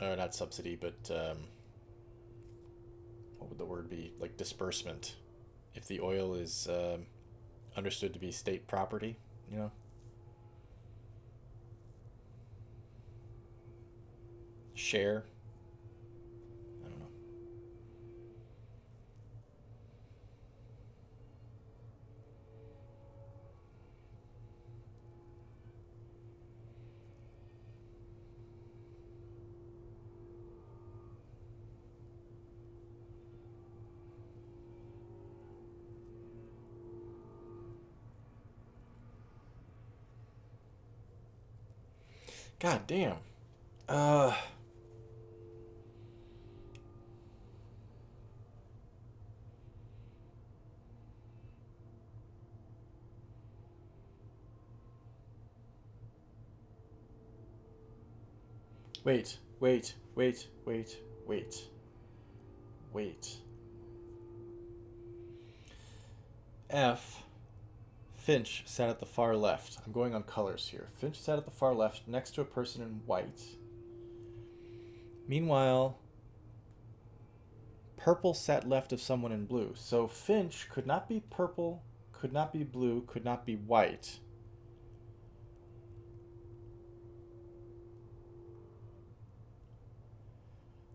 Or not subsidy, but what would the word be? Like disbursement. If the oil is understood to be state property, you know? Share. I don't know. God damn. Uh Wait, wait, wait, wait, wait, wait. F. Finch sat at the far left. I'm going on colors here. Finch sat at the far left next to a person in white. Meanwhile, purple sat left of someone in blue. So Finch could not be purple, could not be blue, could not be white.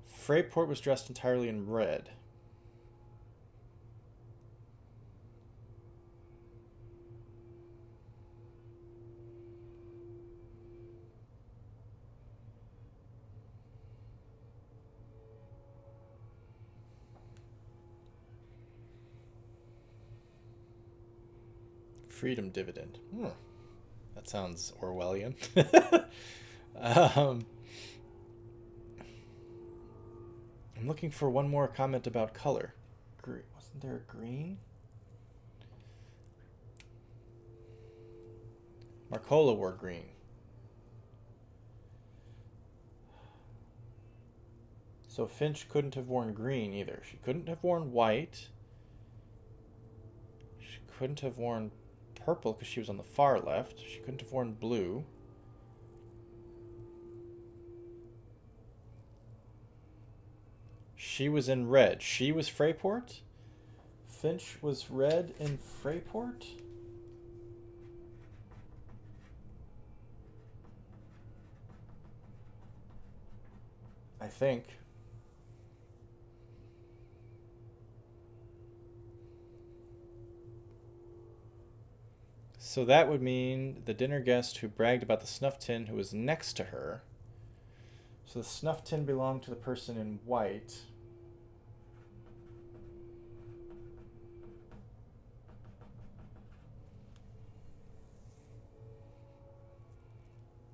Freyport was dressed entirely in red. Freedom dividend. That sounds Orwellian. I'm looking for one more comment about color. Wasn't there a green? Marcola wore green. So Finch couldn't have worn green either. She couldn't have worn white. She couldn't have worn purple because she was on the far left. She couldn't have worn blue. She was in red. She was Freyport? Finch was red in Freyport? I think. So that would mean the dinner guest who bragged about the snuff tin who was next to her. So the snuff tin belonged to the person in white.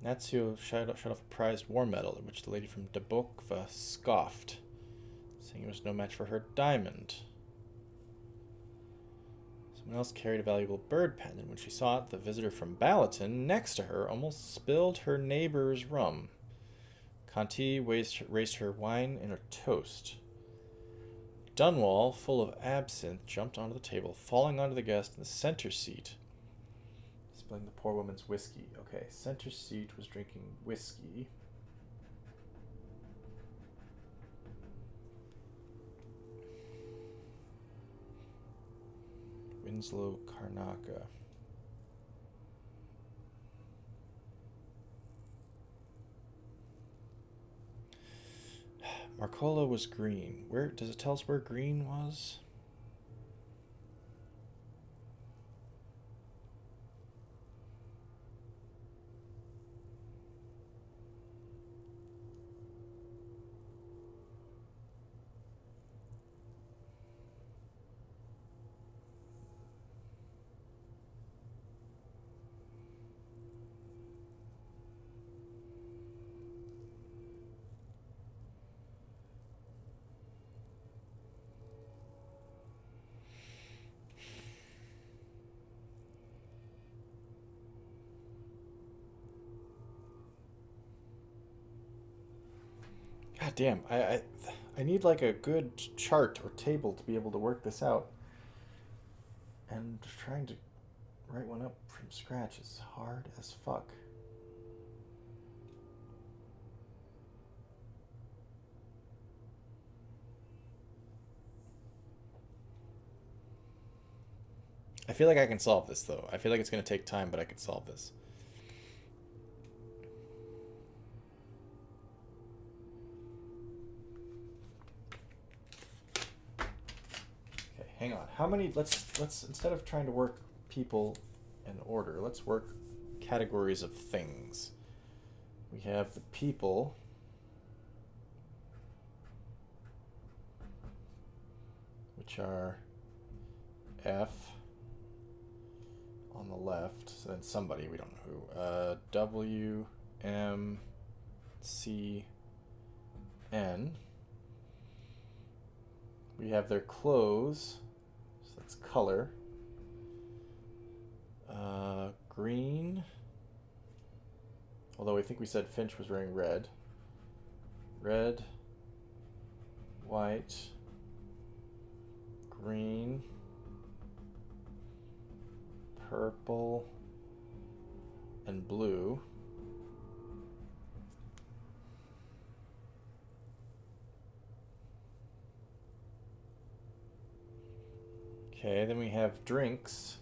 Natsuo shot off a prized war medal, in which the lady from Dabokva scoffed, saying it was no match for her diamond. Someone else carried a valuable bird pendant. When she saw it, the visitor from Balaton next to her almost spilled her neighbor's rum. Conti raised her wine in a toast. Dunwall, full of absinthe, jumped onto the table, falling onto the guest in the center seat. Spilling the poor woman's whiskey. Okay, center seat was drinking whiskey. Winslow Karnaka. Marcola was green. Where does it tell us where green was? God damn, I need like a good chart or table to be able to work this out. And trying to write one up from scratch is hard as fuck. I feel like I can solve this, though. I feel like it's going to take time, but I can solve this. Okay, hang on. How many? Let's instead of trying to work people in order, let's work categories of things. We have the people. Which are F on the left, so then somebody, we don't know who. W, M, C, N. We have their clothes, so that's color. Green, although I think we said Finch was wearing red. Red, white, green, purple, and blue. Okay, then we have drinks.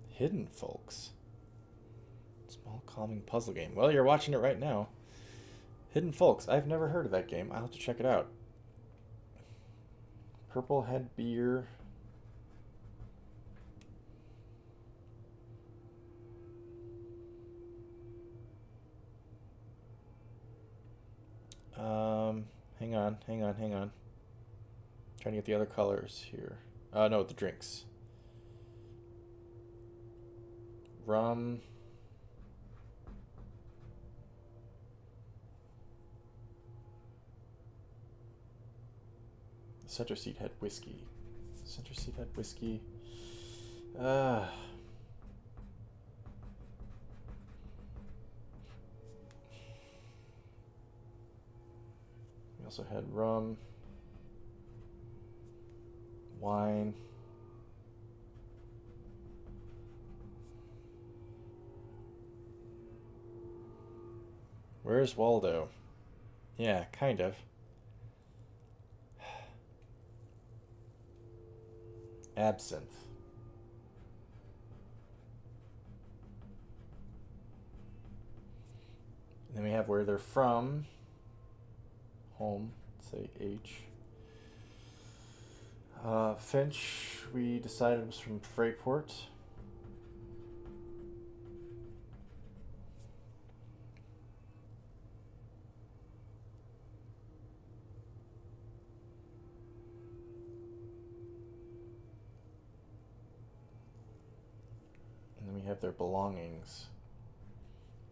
Hidden Folks. Small calming puzzle game. Well, you're watching it right now. Hidden Folks. I've never heard of that game. I'll have to check it out. Purple Head Beer. Hang on. Trying to get the other colors here. No, the drinks. Rum. The center seat had whiskey. Center seat had whiskey. We also had rum, wine, where's Waldo? Yeah, kind of. Absinthe. And then we have where they're from. Home, say H. Finch, we decided was from Freyport. And then we have their belongings.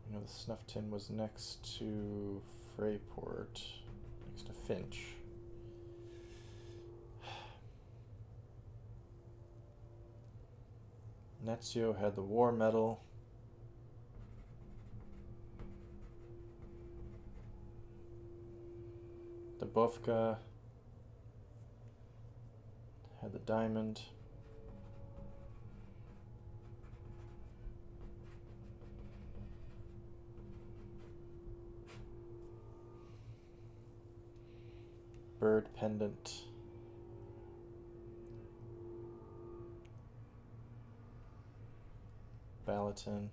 You know, the snuff tin was next to Freyport, next to Finch. Netzio had the war medal. Dubovka had the diamond. Bird pendant. Ballatin.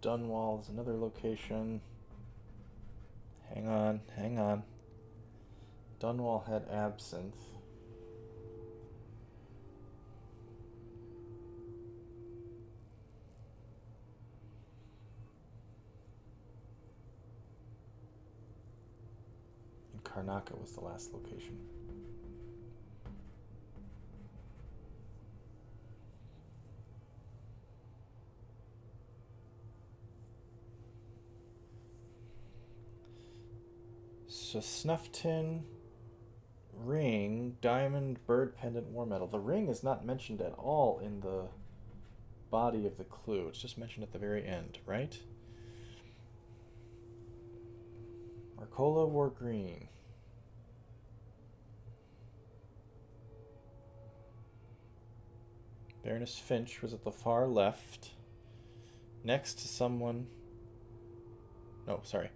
Dunwall is another location. Hang on. Dunwall had absinthe. And Karnaka was the last location. There's a snuff tin, ring, diamond, bird pendant, war medal. The ring is not mentioned at all in the body of the clue. It's just mentioned at the very end, right? Marcola wore green. Baroness Finch was at the far left, next to someone... No, sorry.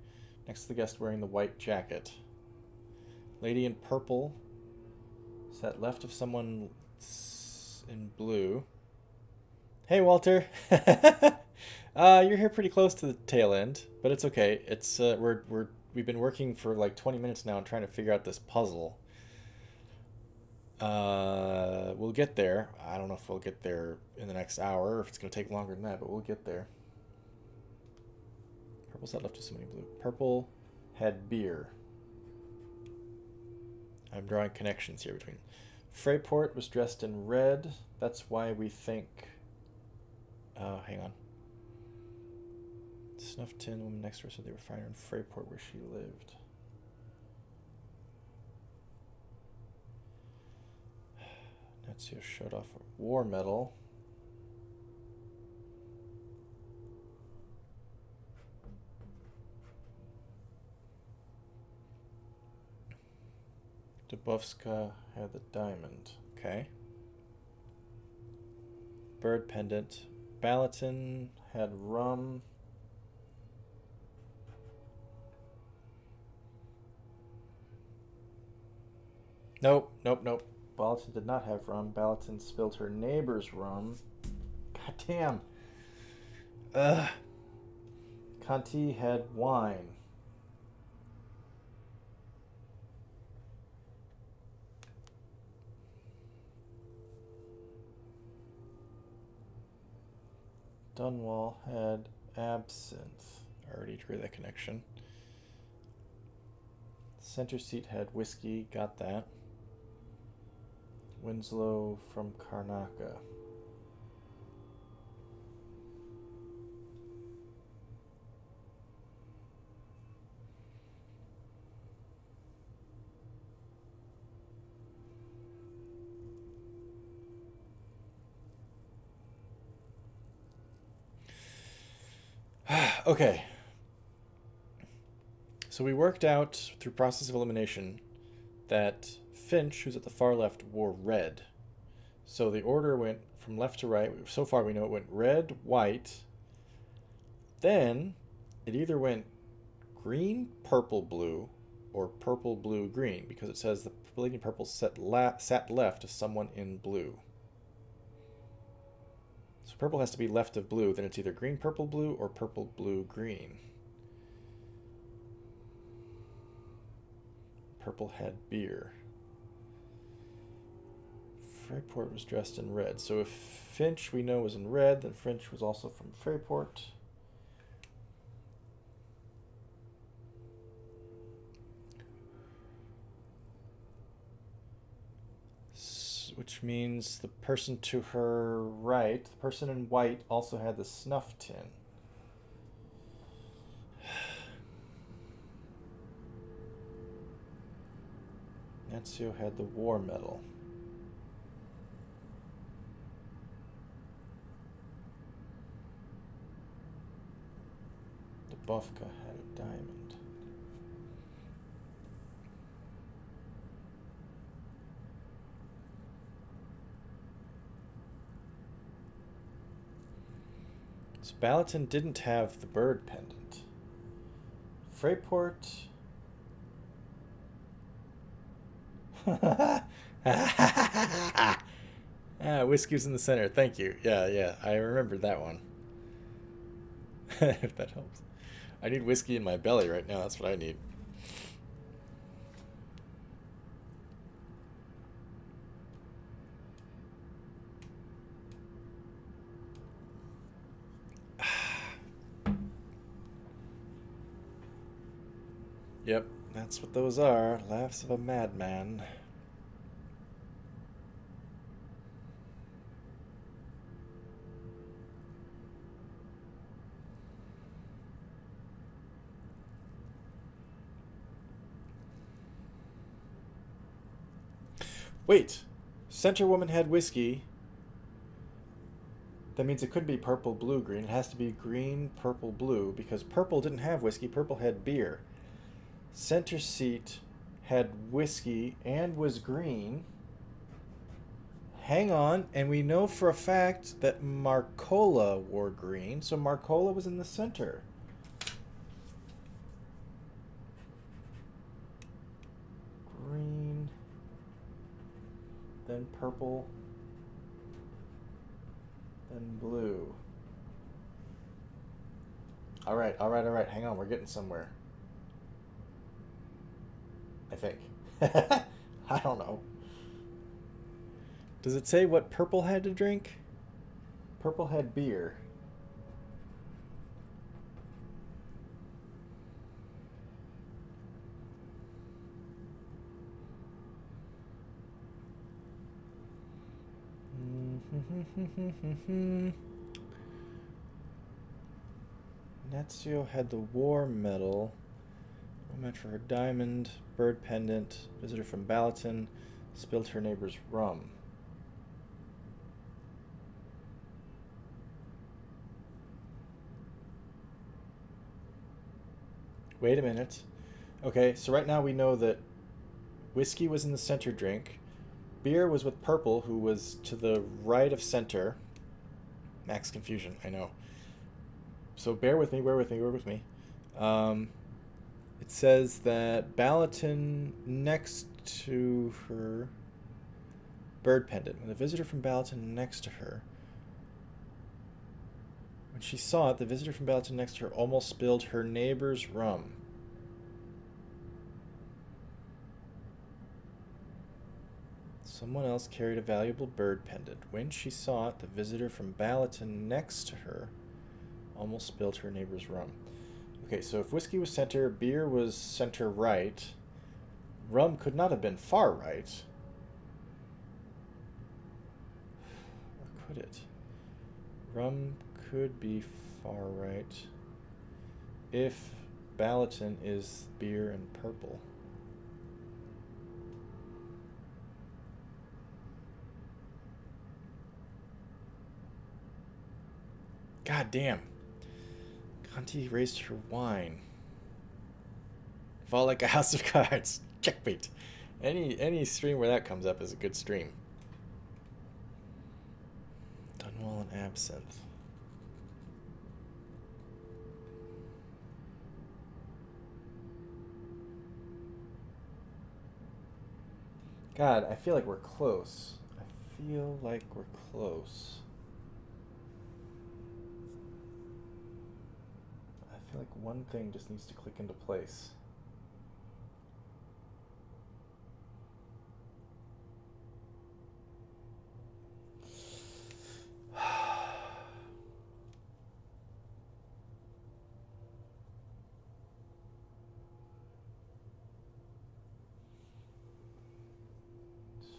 Next to the guest wearing the white jacket. Lady in purple sat left of someone in blue. Hey, Walter. You're here pretty close to the tail end, but it's okay. It's we've been working for like 20 minutes now and trying to figure out this puzzle. We'll get there. I don't know if we'll get there in the next hour or if it's going to take longer than that, but we'll get there. Purple sat left of somebody blue. Purple had beer. I'm drawing connections here between. Freyport was dressed in red. That's why we think... hang on. Snuff tin, woman next to her said they were finding her in Freyport where she lived. Nazio showed off a war medal. Dubovska had the diamond. Okay. Bird pendant. Balatin had rum. Nope. Balatin did not have rum. Balatin spilled her neighbor's rum. God damn. Ugh. Conti had wine. Dunwall had absinthe. I already drew that connection. Center seat had whiskey. Got that. Winslow from Karnaka. Okay. So we worked out through process of elimination that Finch, who's at the far left, wore red. So the order went from left to right. So far we know it went red, white. Then it either went green, purple, blue, or purple, blue, green, because it says the lady in purple sat left of someone in blue. So purple has to be left of blue. Then it's either green, purple, blue, or purple, blue, green. Purple had beer. Freyport was dressed in red. So if Finch we know was in red, then Finch was also from Freyport. Which means the person to her right, the person in white, also had the snuff tin. Nazio had the war medal. Dubovka had a diamond. So Balatin didn't have the bird pendant. Freyport... whiskey was in the center. Thank you. Yeah, I remembered that one. If that helps. I need whiskey in my belly right now. That's what I need. Yep, that's what those are. Laughs of a madman. Wait. Center woman had whiskey. That means it couldn't be purple, blue, green. It has to be green, purple, blue, because purple didn't have whiskey. Purple had beer. Center seat had whiskey and was green. Hang on, and we know for a fact that Marcola wore green, so Marcola was in the center. Green, then purple, then blue. All right. Hang on, we're getting somewhere. I think. I don't know. Does it say what purple had to drink? Purple had beer. Nezio had the war medal. Meant for her diamond, bird pendant, visitor from Balaton, spilled her neighbor's rum. Wait a minute. Okay, so right now we know that whiskey was in the center drink. Beer was with purple, who was to the right of center. Max confusion, I know. So bear with me. It says that Balaton next to her... Bird pendant. When the visitor from Balaton next to her... When she saw it, the visitor from Balaton next to her almost spilled her neighbor's rum. Someone else carried a valuable bird pendant. When she saw it, the visitor from Balaton next to her almost spilled her neighbor's rum. Okay, so if whiskey was center, beer was center right, rum could not have been far right. Or could it? Rum could be far right if Balaton is beer and purple. God damn. Conti raised her wine. Fall like a house of cards. Checkmate. Any stream where that comes up is a good stream. Dunwall and absinthe. God, I feel like we're close. I feel like we're close. I feel like one thing just needs to click into place.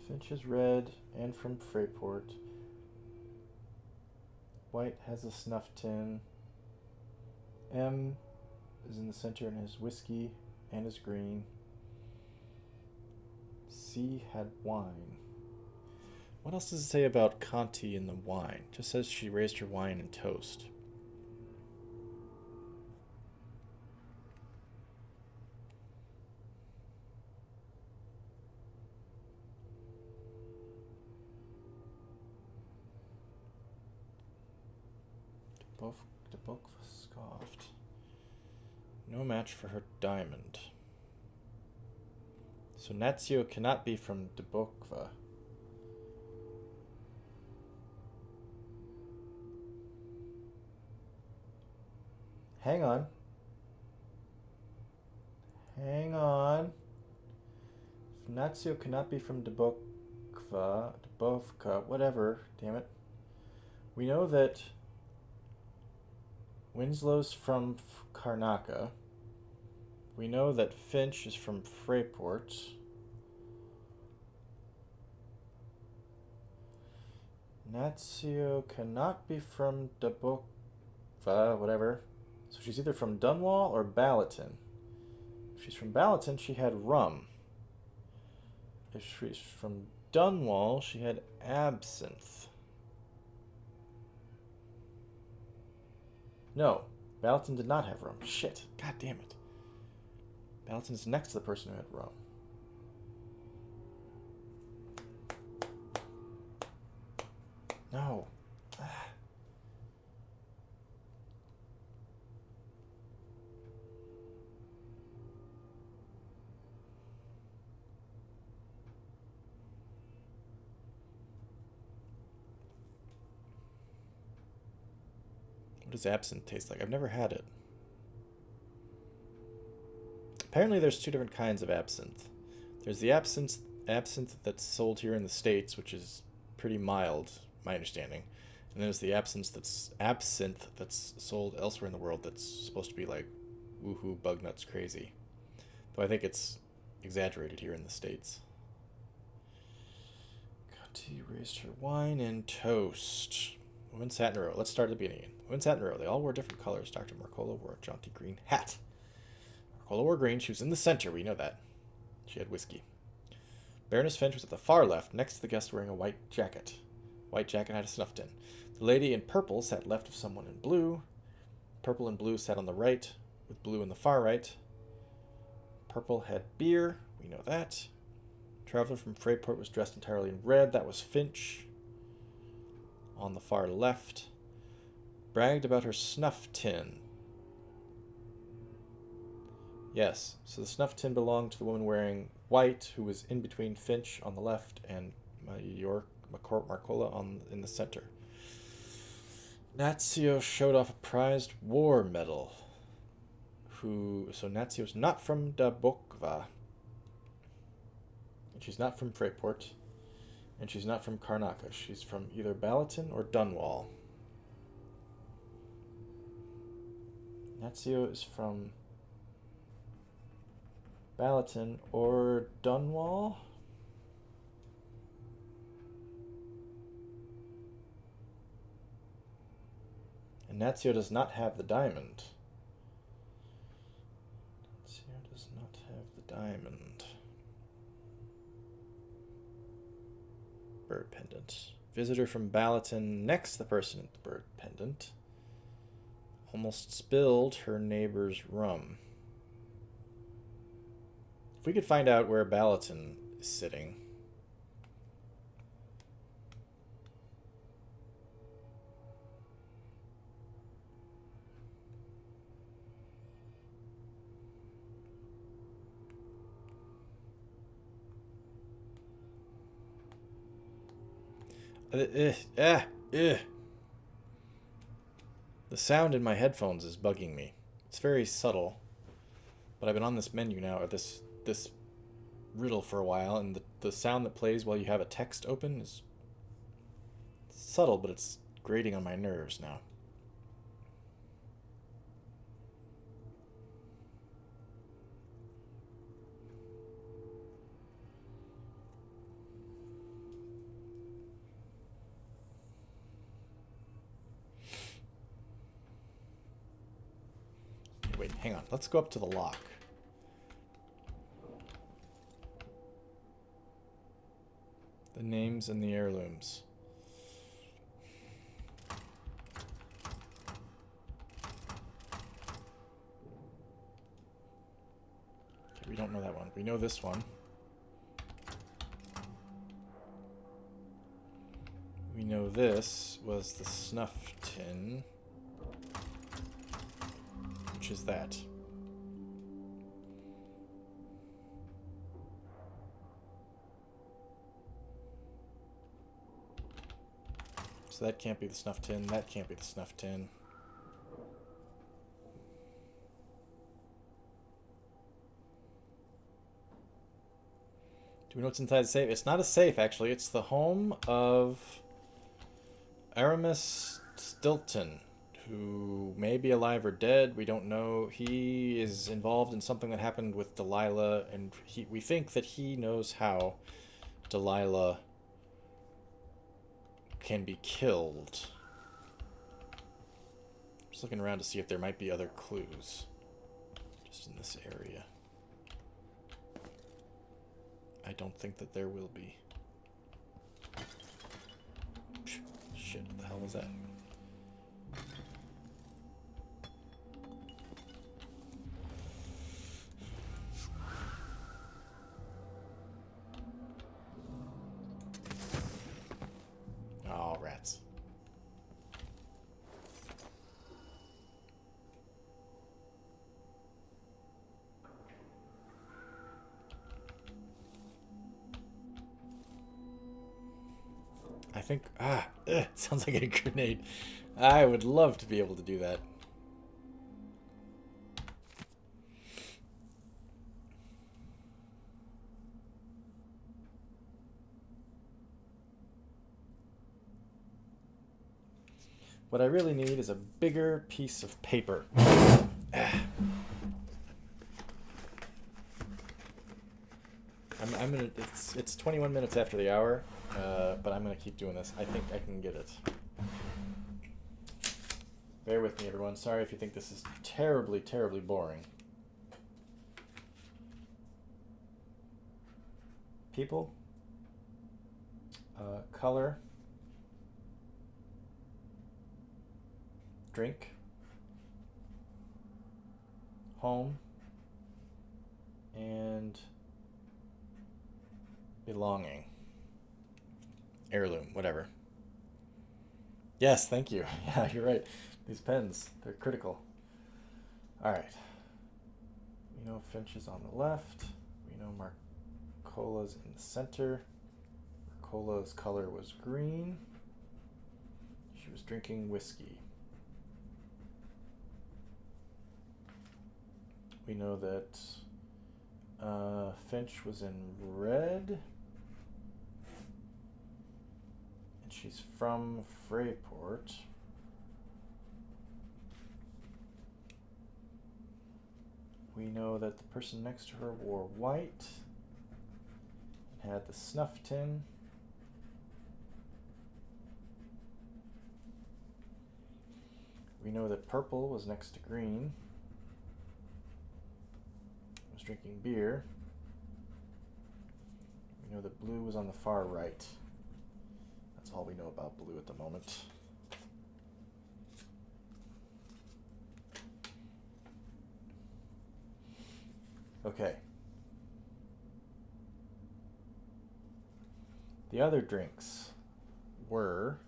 Finch is red and from Freyport. White has a snuff tin. M is in the center and has whiskey and is green. C had wine. What else does it say about Conti and the wine? It just says she raised her wine and toast. The book was scoffed. No match for her diamond. So Nazio cannot be from Dubokva. Hang on. If Nazio cannot be from Dubokva, whatever, damn it. We know that Winslow's from Karnaka. We know that Finch is from Freyport. Nazio cannot be from Dubokva, whatever. So she's either from Dunwall or Balaton. If she's from Balaton, she had rum. If she's from Dunwall, she had absinthe. No, Balaton did not have rum. Shit. God damn it. Balaton's next to the person who had rum. No. What does absinthe taste like? I've never had it. Apparently there's two different kinds of absinthe. There's the absinthe that's sold here in the States, which is pretty mild, my understanding. And there's the absinthe that's sold elsewhere in the world that's supposed to be like woohoo bug nuts crazy. Though I think it's exaggerated here in the States. Cutty raised her wine and toast. Women sat in a row. Let's start at the beginning. Women sat in a row. They all wore different colors. Dr. Marcola wore a jaunty green hat. Marcola wore green. She was in the center. We know that. She had whiskey. Baroness Finch was at the far left, next to the guest wearing a white jacket. White jacket had a snuff tin. The lady in purple sat left of someone in blue. Purple and blue sat on the right, with blue in the far right. Purple had beer. We know that. Traveler from Freyport was dressed entirely in red. That was Finch. On the far left. Bragged about her snuff tin. Yes, so the snuff tin belonged to the woman wearing white, who was in between Finch on the left and Marcola in the center. Nazio showed off a prized war medal. So Nazio's not from Dabokva. And she's not from Freyport. And she's not from Karnaca. She's from either Balaton or Dunwall. Nazio is from Balaton or Dunwall. And Nazio does not have the diamond. Nazio does not have the diamond. Bird pendant. Visitor from Balaton next to the person at the bird pendant almost spilled her neighbor's rum. If we could find out where Balaton is sitting. The sound in my headphones is bugging me. It's very subtle, but I've been on this menu now, or this riddle for a while, and the sound that plays while you have a text open is subtle, but it's grating on my nerves now. Wait, hang on. Let's go up to the lock. The names and the heirlooms. Okay, we don't know that one. We know this one. We know this was the snuff tin. Which is that? So that can't be the snuff tin. That can't be the snuff tin. Do we know what's inside the safe? It's not a safe, actually. It's the home of Aramis Stilton, who may be alive or dead. We don't know. He is involved in something that happened with Delilah, and we think that he knows how Delilah can be killed. Just looking around to see if there might be other clues just in this area. I don't think that there will be. was that? Oh, rats. I think... sounds like a grenade. I would love to be able to do that. What I really need is a bigger piece of paper. I'm gonna. It's 21 minutes after the hour, but I'm gonna keep doing this. I think I can get it. Bear with me, everyone. Sorry if you think this is terribly, terribly boring. People. Color. Drink. Home. And belonging. Heirloom, whatever. Yes, thank you. Yeah, you're right. These pens, they're critical. Alright. We know Finch is on the left. We know Marcola's in the center. Marcola's color was green. She was drinking whiskey. We know that Finch was in red. And she's from Freyport. We know that the person next to her wore white and had the snuff tin. We know that purple was next to green. Was drinking beer. We know that blue was on the far right. That's all we know about blue at the moment. Okay. The other drinks were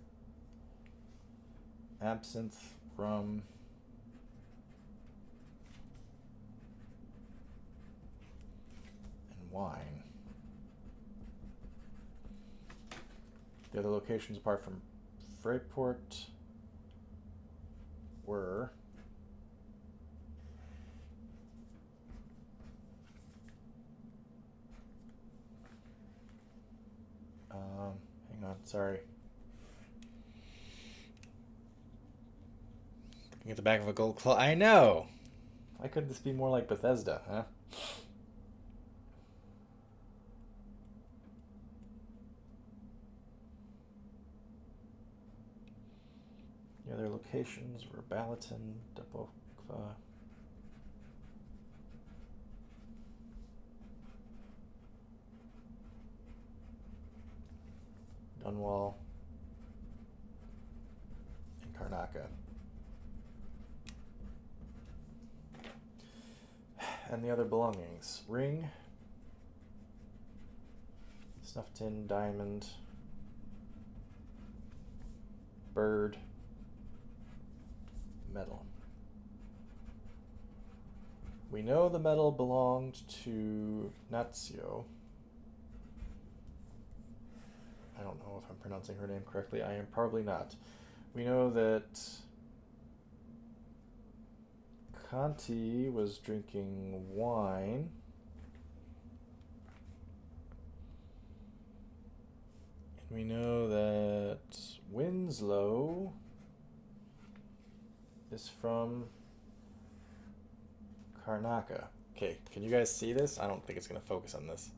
absinthe, rum, and wine. The other locations apart from Freyport were hang on, sorry. Looking at the back of a gold claw. I know! Why couldn't this be more like Bethesda, huh? The other locations were Balaton, Dubokva, Dunwall, and Karnaka. And the other belongings. Ring, snuff tin, diamond, bird, metal. We know the metal belonged to Nazio. I don't know if I'm pronouncing her name correctly. I am probably not. We know that Conti was drinking wine. And we know that Winslow is from Karnaka. Okay, can you guys see this? I don't think it's going to focus on this.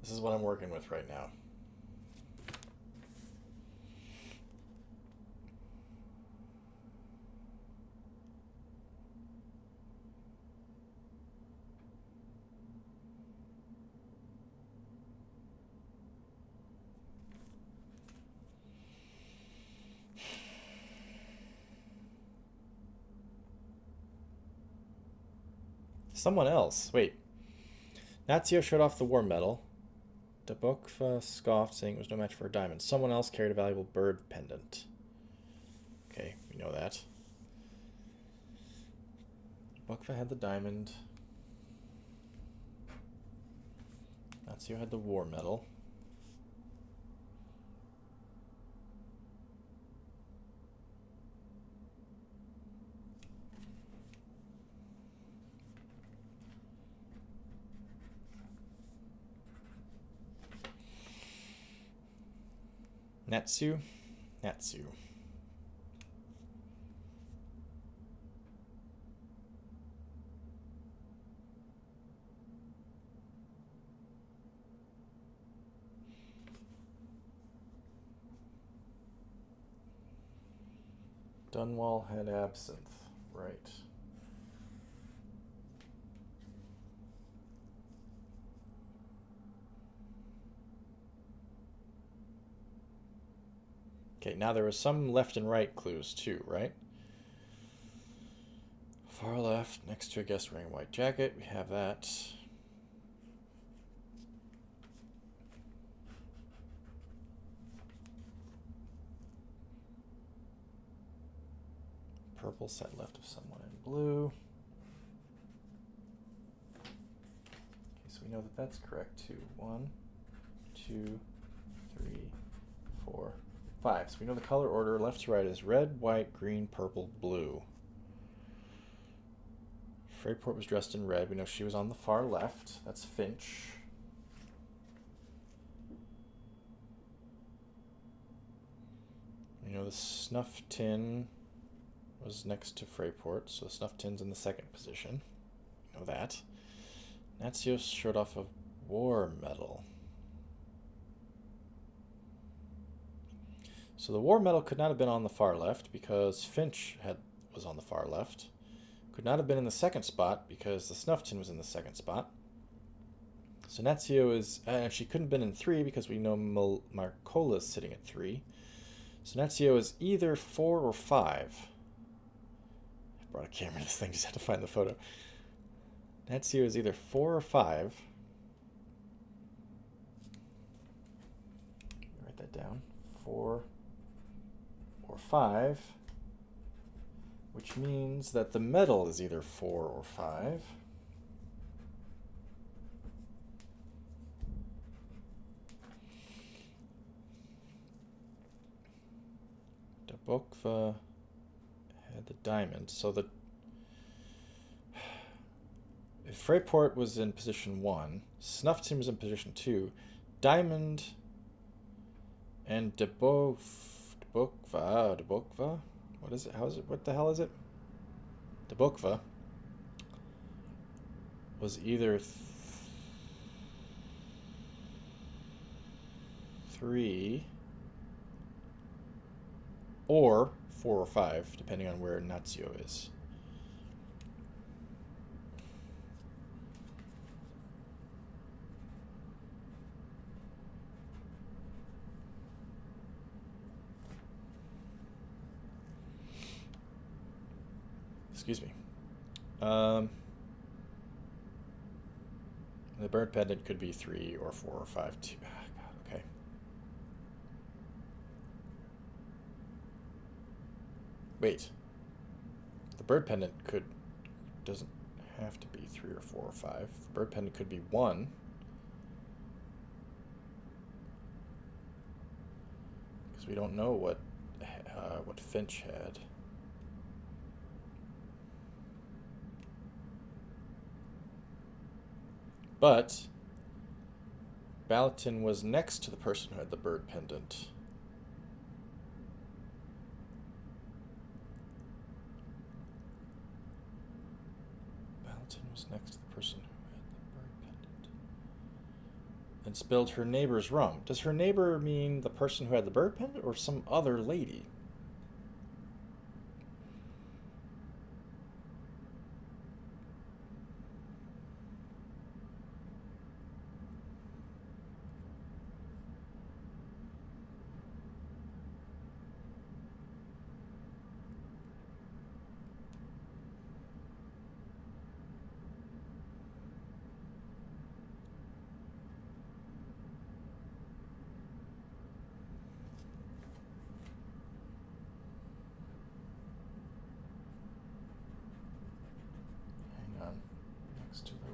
This is what I'm working with right now. Someone else. Wait. Nazio showed off the war medal. Dabokva scoffed, saying it was no match for a diamond. Someone else carried a valuable bird pendant. Okay, we know that. Dabokva had the diamond. Nazio had the war medal. Natsu. Dunwall had absinthe. Right. Okay, now there was some left and right clues too, right? Far left, next to a guest wearing a white jacket, we have that. Purple sat left of someone in blue. Okay, so we know that that's correct too. 1, 2, 3, 4, 5. So we know the color order left to right is red, white, green, purple, blue. Freyport was dressed in red. We know she was on the far left. That's Finch. We know the snuff tin was next to Freyport, so the snuff tin's in the second position. We know that. Natsios showed off a war medal. So the war medal could not have been on the far left because Finch was on the far left. Could not have been in the second spot because the snuff tin was in the second spot. So Natsio is, and she couldn't have been in 3 because we know Marcola's sitting at 3. So Natsio is either 4 or 5. I brought a camera to this thing, just had to find the photo. Natsio is either 4 or 5. Write that down. 4 or 5. Which means that the medal is either 4 or 5. Dabokva had the diamond, so the if Freyport was in position 1, Snufftin was in position 2, diamond and Dabokva. What is it? How is it? What the hell is it? Dabokva was either 3 or 4 or 5, depending on where Natsio is. Excuse me. The bird pendant could be 3 or 4 or 5 too. Ah, God, okay. Wait. The bird pendant doesn't have to be 3 or 4 or 5. The bird pendant could be 1. Because we don't know what Finch had. But Balatin was next to the person who had the bird pendant. Balatin was next to the person who had the bird pendant. And spilled her neighbor's rum. Does her neighbor mean the person who had the bird pendant or some other lady?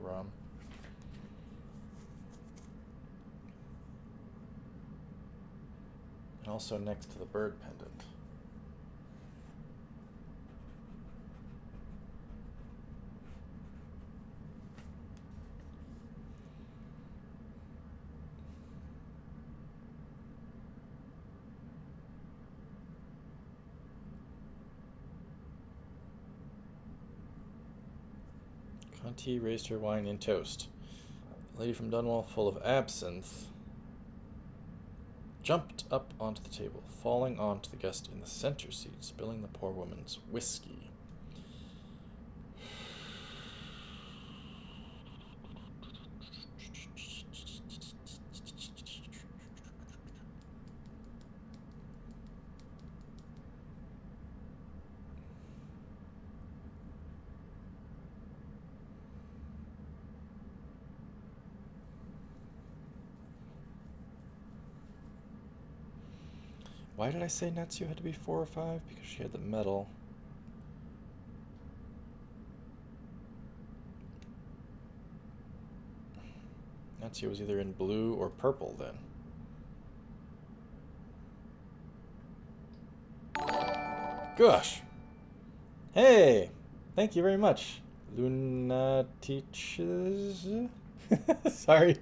rum. And also next to the bird pendant. Conti raised her wine in toast. A lady from Dunwall, full of absinthe, jumped up onto the table, falling onto the guest in the center seat, spilling the poor woman's whiskey. Why did I say Natsu had to be 4 or 5? Because she had the medal. Natsu was either in blue or purple then. Gosh! Hey! Thank you very much. Luna teaches... Sorry.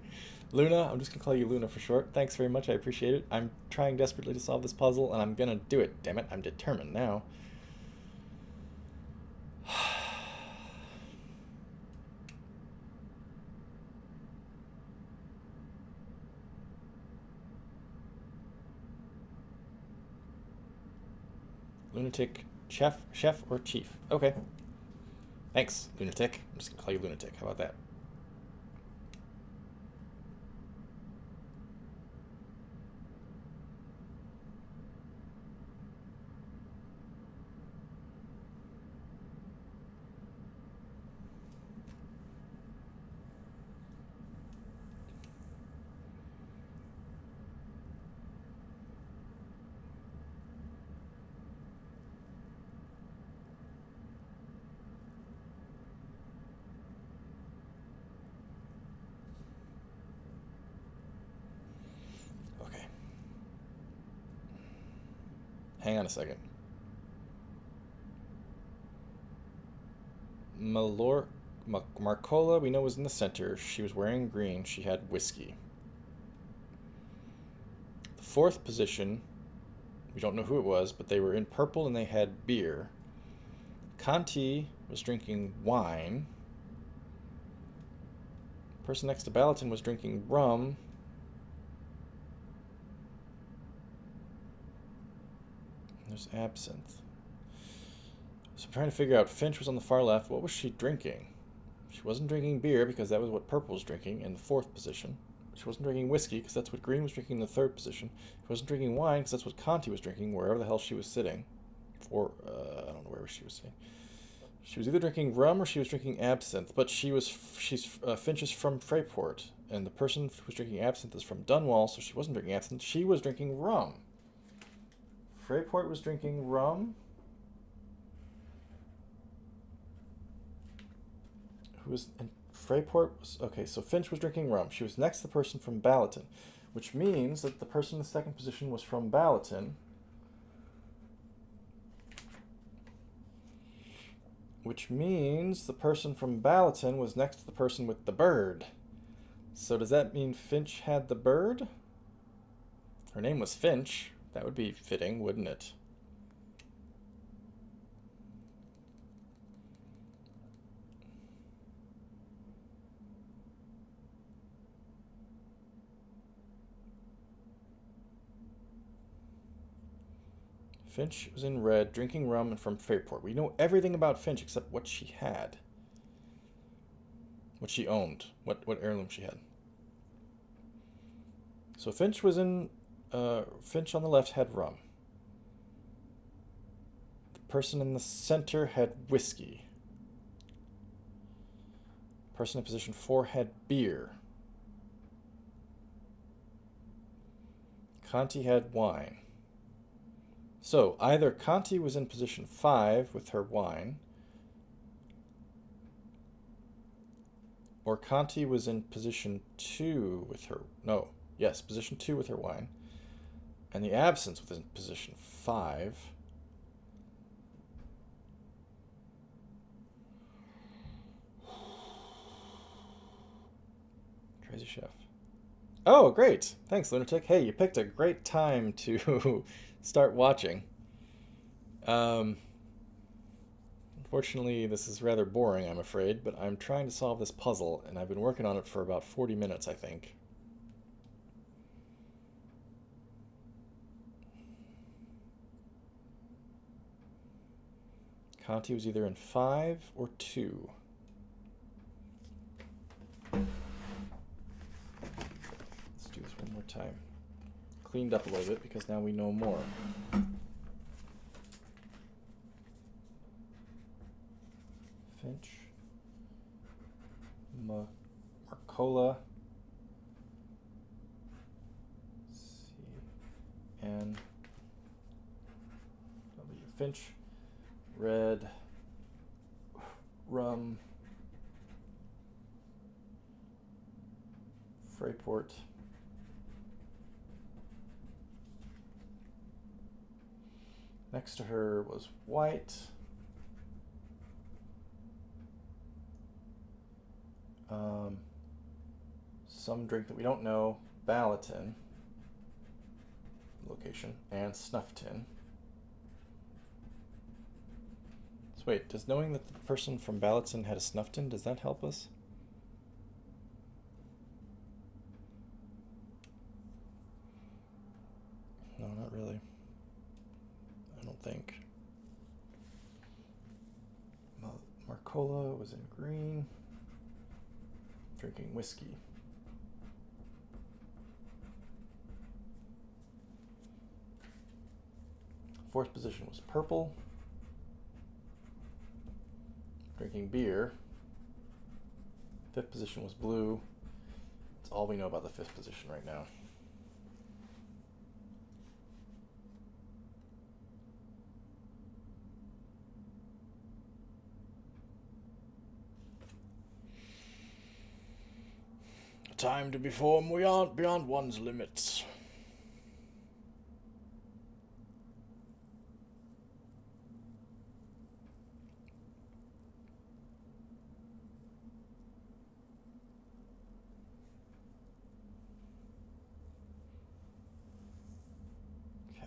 Luna, I'm just going to call you Luna for short. Thanks very much, I appreciate it. I'm trying desperately to solve this puzzle, and I'm going to do it. Damn it, I'm determined now. Lunatic, chef or chief? Okay. Thanks, Lunatic. I'm just going to call you Lunatic. How about that? Hang on a second. Marcola, we know, was in the center. She was wearing green. She had whiskey. The 4th position, we don't know who it was, but they were in purple and they had beer. Conti was drinking wine. The person next to Balatin was drinking rum. There's absinthe. So I'm trying to figure out, Finch was on the far left. What was she drinking? She wasn't drinking beer because that was what purple was drinking in the 4th position. She wasn't drinking whiskey because that's what green was drinking in the 3rd position. She wasn't drinking wine because that's what Conti was drinking wherever the hell she was sitting. I don't know where she was sitting. She was either drinking rum or she was drinking absinthe, but she's Finch is from Freyport, and the person who was drinking absinthe is from Dunwall, so she wasn't drinking absinthe. She was drinking rum. Freyport was drinking rum. Freyport was... Okay, so Finch was drinking rum. She was next to the person from Balatin, which means that the person in the 2nd position was from Balatin. Which means the person from Balatin was next to the person with the bird. So does that mean Finch had the bird? Her name was Finch. That would be fitting, wouldn't it? Finch was in red, drinking rum, and from Fairport. We know everything about Finch except what she had. What she owned. What heirloom she had. So Finch was in... Finch on the left had rum. The person in the center had whiskey. The person in position 4 had beer. Conti had wine. So either Conti was in position 5 with her wine, or Conti was in position 2 with her... No, yes, position 2 with her wine. And the absence was in position 5. Crazy Chef. Oh, great. Thanks, Lunatic. Hey, you picked a great time to start watching. Unfortunately, this is rather boring, I'm afraid, but I'm trying to solve this puzzle, and I've been working on it for about 40 minutes, I think. Conti was either in 5 or 2. Let's do this one more time. Cleaned up a little bit because now we know more. Finch. Marcola. C-N. W. Finch. Red. Rum. Freyport. Next to her was white. Some drink that we don't know, Balatin, location, and Snuff Tin. So wait, does knowing that the person from Balatin had a Snuff Tin, does that help us? No, not really. I don't think. Marcola was in green. Drinking whiskey. Fourth position was purple. Drinking beer. Fifth position was blue. That's all we know about the fifth position right now. Time to perform, we aren't beyond one's limits. Okay.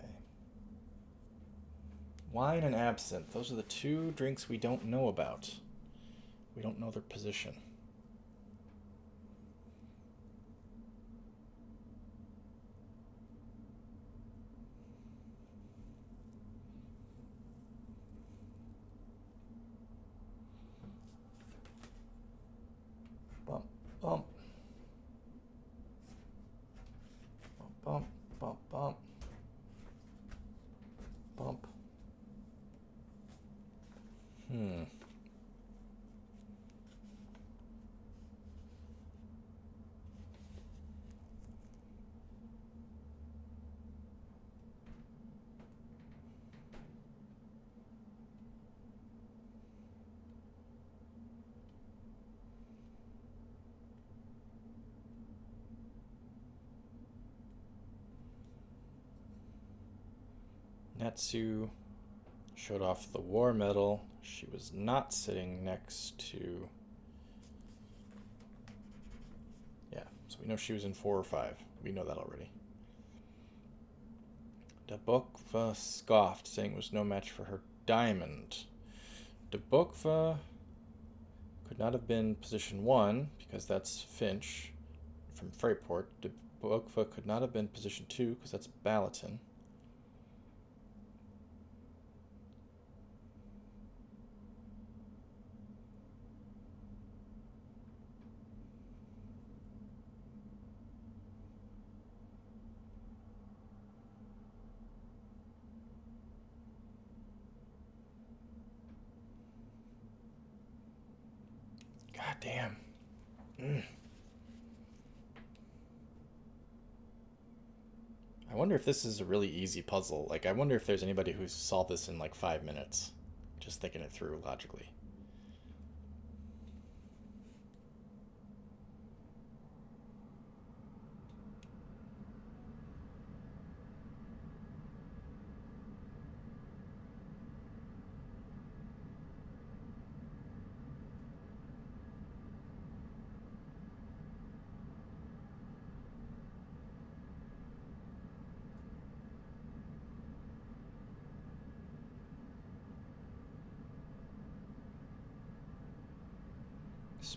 Wine and absinthe, those are the two drinks we don't know about. We don't know their position. Bump, bump. Bump, bump, bump. Bump. Natsu showed off the war medal. She was not sitting next to... Yeah, so we know she was in 4 or 5. We know that already. Dabokva scoffed, saying it was no match for her diamond. Dabokva could not have been position 1, because that's Finch from Freyport. Dabokva could not have been position 2, because that's Balatin. God damn. I wonder if this is a really easy puzzle. Like, I wonder if there's anybody who's solved this in like 5 minutes. Just thinking it through logically.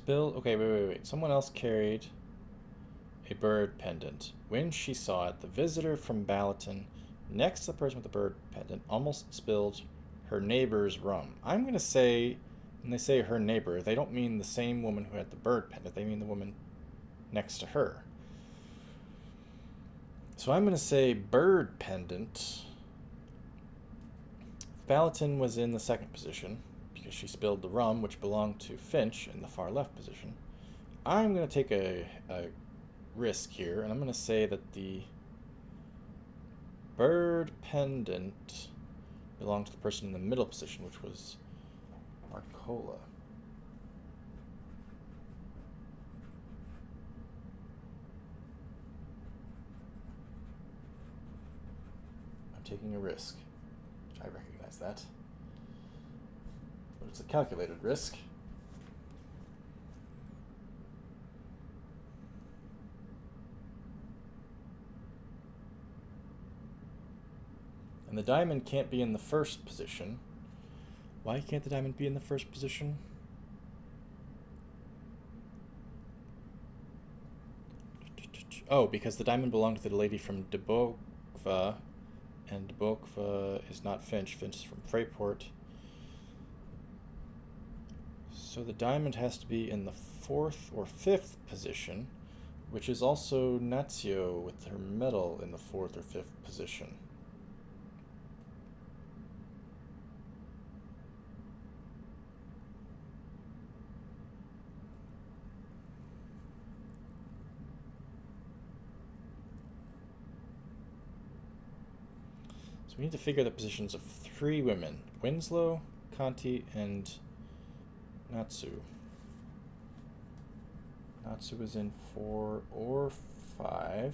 Spill. Okay, wait. Someone else carried a bird pendant. When she saw it, the visitor from Ballatin, next to the person with the bird pendant, almost spilled her neighbor's rum. I'm going to say, when they say her neighbor, they don't mean the same woman who had the bird pendant. They mean the woman next to her. So I'm going to say bird pendant. Ballatin was in the second position because she spilled the rum, which belonged to Finch in the far left position. I'm going to take a risk here, and I'm going to say that the bird pendant belonged to the person in the middle position, which was Marcola. I'm taking a risk. I recognize that. But it's a calculated risk. And the diamond can't be in the first position. Why can't the diamond be in the first position? Oh, because the diamond belonged to the lady from Dubokva, and Dubokva is not Finch. Finch is from Freyport. So the diamond has to be in the fourth or fifth position, which is also Nazio with her medal in the fourth or fifth position. So we need to figure the positions of three women: Winslow, Conti, and Natsu. Natsu was in 4 or 5.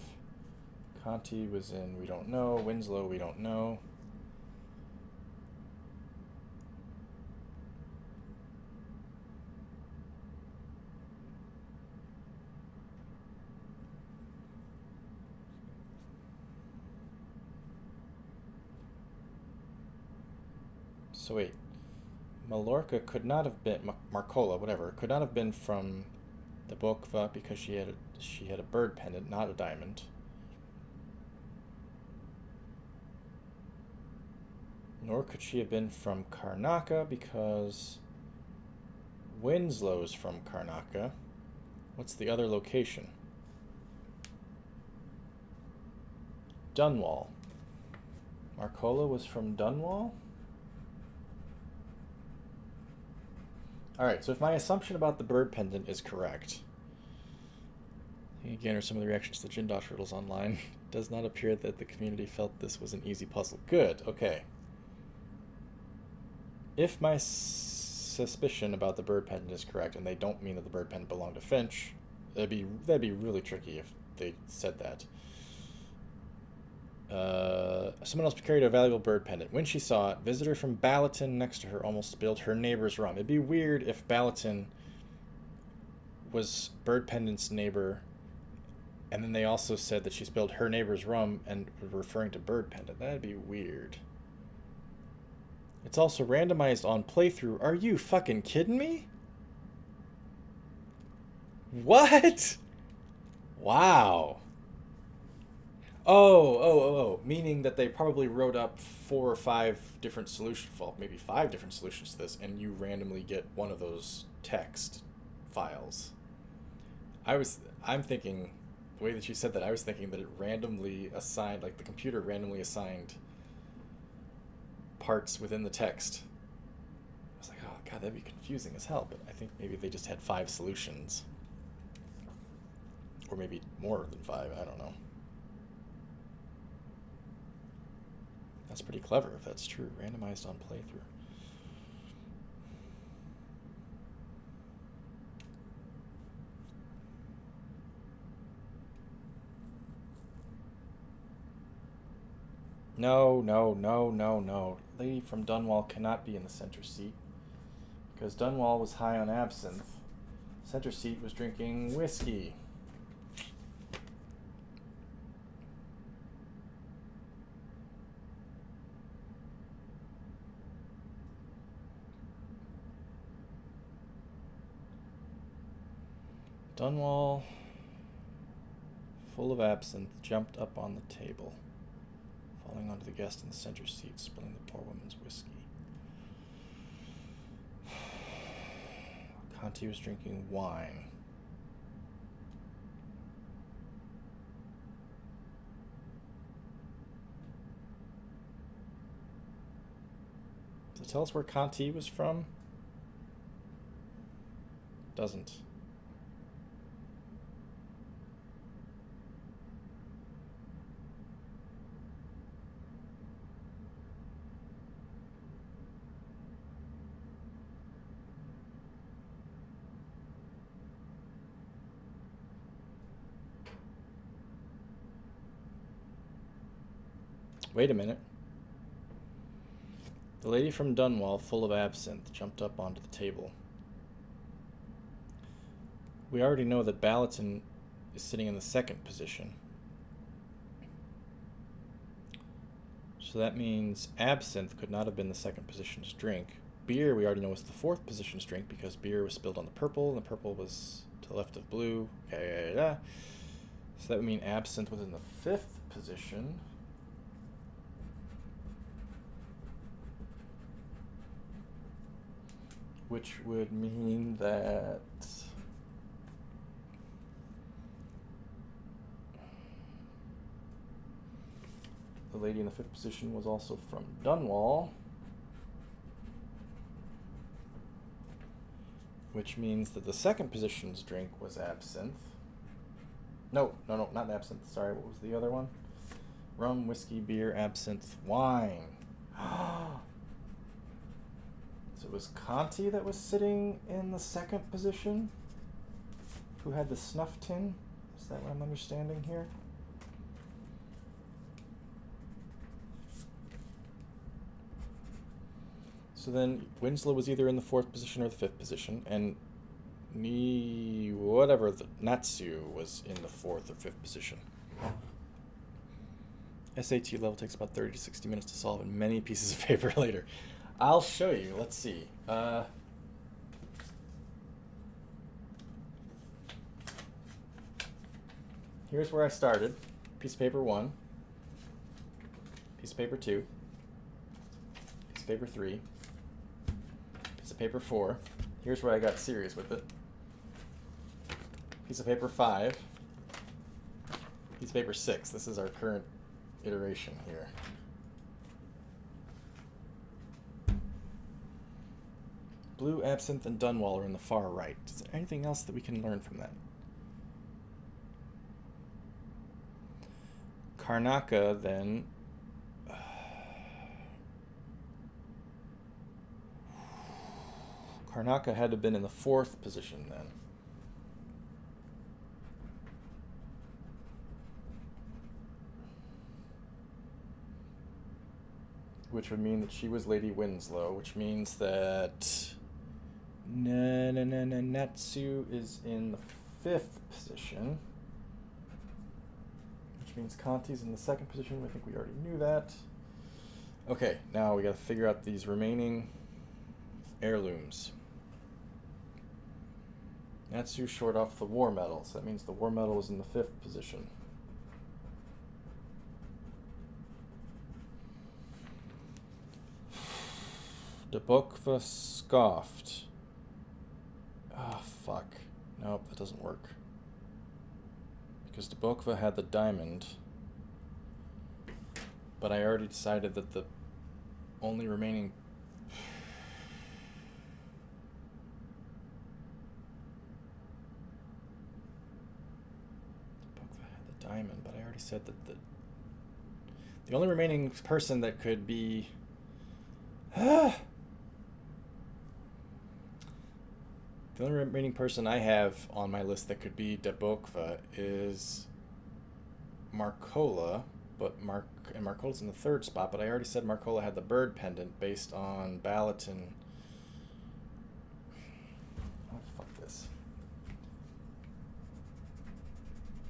Conti was in we don't know. Winslow we don't know. So wait. Mallorca could not have been Marcola, whatever. Could not have been from the Bokva because she had a bird pendant, not a diamond. Nor could she have been from Karnaka because Winslow's from Karnaka. What's the other location? Dunwall. Marcola was from Dunwall? Alright, so if my assumption about the bird pendant is correct, again are some of the reactions to Jindosh riddles online. It does not appear that the community felt this was an easy puzzle. Good, okay. If my suspicion about the bird pendant is correct, and they don't mean that the bird pendant belonged to Finch, that'd be really tricky if they said that. Someone else carried a valuable bird pendant. When she saw it, visitor from Ballatin next to her almost spilled her neighbor's rum. It'd be weird if Ballatin was bird pendant's neighbor, and then they also said that she spilled her neighbor's rum and were referring to bird pendant. That'd be weird. It's also randomized on playthrough. Are you fucking kidding me? What? Wow. Oh, meaning that they probably wrote up 4 or 5 different solutions, well, maybe 5 different solutions to this, and you randomly get one of those text files. I'm thinking, the way that you said that, I was thinking that it randomly assigned, like the computer randomly assigned parts within the text. I was like, oh god, that'd be confusing as hell, but I think maybe they just had 5 solutions. Or maybe more than 5, I don't know. That's pretty clever if that's true. Randomized on playthrough. No. Lady from Dunwall cannot be in the center seat because Dunwall was high on absinthe. Center seat was drinking whiskey. Dunwall, full of absinthe, jumped up on the table, falling onto the guest in the center seat, spilling the poor woman's whiskey. Conti was drinking wine. Does it tell us where Conti was from? Doesn't. Wait a minute. The lady from Dunwall, full of absinthe, jumped up onto the table. We already know that Ballatin is sitting in the second position. So that means absinthe could not have been the second position's drink. Beer, we already know, was the fourth position's drink because beer was spilled on the purple, and the purple was to the left of blue. So that would mean absinthe was in the fifth position. Which would mean that the lady in the fifth position was also from Dunwall, which means that the second position's drink was absinthe. No, not absinthe. Sorry, what was the other one? Rum, whiskey, beer, absinthe, wine. So it was Conti that was sitting in the second position, who had the snuff tin? Is that what I'm understanding here? So then Winslow was either in the fourth position or the fifth position, and Natsu was in the fourth or fifth position. SAT level takes about 30 to 60 minutes to solve, and many pieces of paper later. I'll show you. Let's see. Here's where I started. Piece of paper 1. Piece of paper 2. Piece of paper 3. Piece of paper 4. Here's where I got serious with it. Piece of paper 5. Piece of paper 6. This is our current iteration here. Blue, absinthe, and Dunwall are in the far right. Is there anything else that we can learn from that? Karnaka, then... Karnaka had to have been in the fourth position, then. Which would mean that she was Lady Winslow, which means that... Natsu is in the fifth position. Which means Conti's in the second position. I think we already knew that. Okay, now we gotta figure out these remaining heirlooms. Natsu short off the war medal, so that means the war medal is in the fifth position. Debokva scoffed. Ah, fuck. Nope, that doesn't work. Because Debokva had the diamond. But I already decided that the only remaining... Debokva had the diamond, but I already said that the only remaining person that could be... The only remaining person I have on my list that could be Debokva is Marcola, but Marcola's in the third spot, but I already said Marcola had the bird pendant based on Ballatin. Oh, fuck this.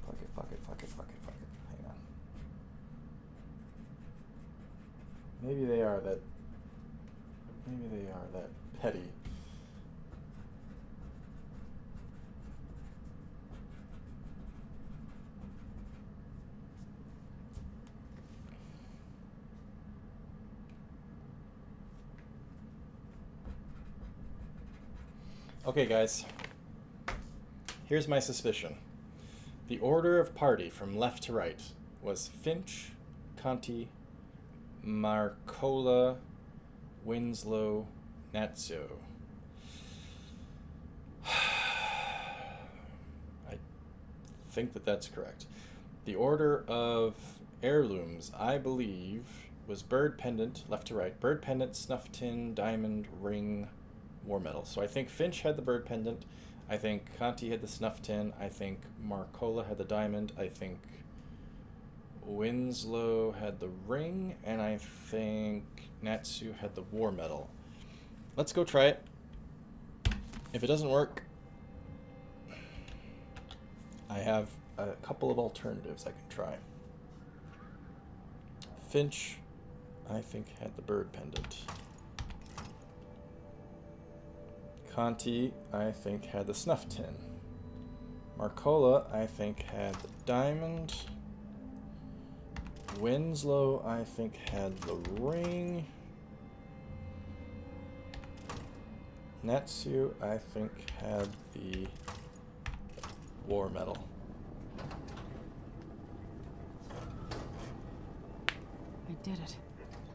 Fuck it. Hang on. Maybe they are that petty. Okay, guys. Here's my suspicion. The order of party from left to right was Finch, Conti, Marcola, Winslow, Natsu. I think that that's correct. The order of heirlooms, I believe, was bird pendant, left to right. Bird pendant, snuff tin, diamond, ring, war medal. So I think Finch had the bird pendant. I think Conti had the snuff tin. I think Marcola had the diamond. I think Winslow had the ring. And I think Natsu had the war medal. Let's go try it. If it doesn't work, I have a couple of alternatives I can try. Finch, I think, had the bird pendant. Conti, I think, had the snuff tin. Marcola, I think, had the diamond. Winslow, I think, had the ring. Natsu, I think, had the war medal. I did it.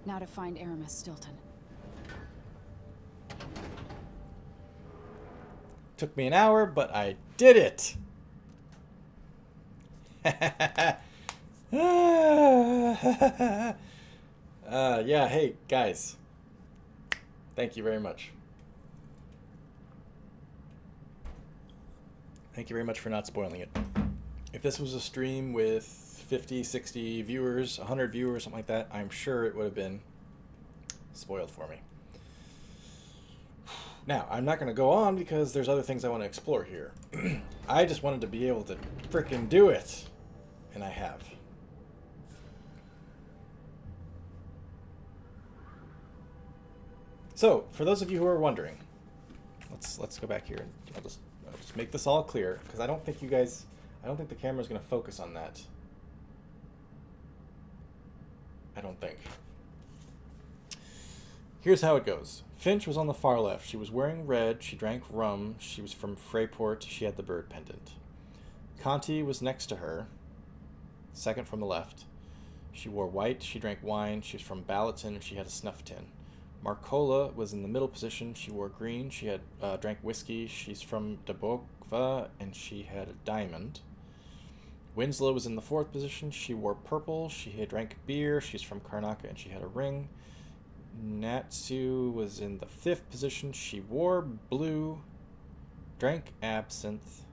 Now to find Aramis Stilton. Took me an hour, but I did it! Yeah, hey, guys. Thank you very much. Thank you very much for not spoiling it. If this was a stream with 50, 60 viewers, 100 viewers, something like that, I'm sure it would have been spoiled for me. Now, I'm not going to go on because there's other things I want to explore here. I just wanted to be able to frickin' do it. And I have. So, for those of you who are wondering, let's go back here and I'll just make this all clear, because I don't think the camera's going to focus on that. I don't think. Here's how it goes. Finch was on the far left. She was wearing red. She drank rum. She was from Freyport. She had the bird pendant. Conti was next to her, second from the left. She wore white. She drank wine. She was from Ballatin. She had a snuff tin. Marcola was in the middle position. She wore green. She had drank whiskey. She's from Dabokva, and she had a diamond. Winslow was in the fourth position. She wore purple. She had drank beer. She's from Karnaka, and she had a ring. Natsu was in the fifth position. She wore blue, drank absinthe,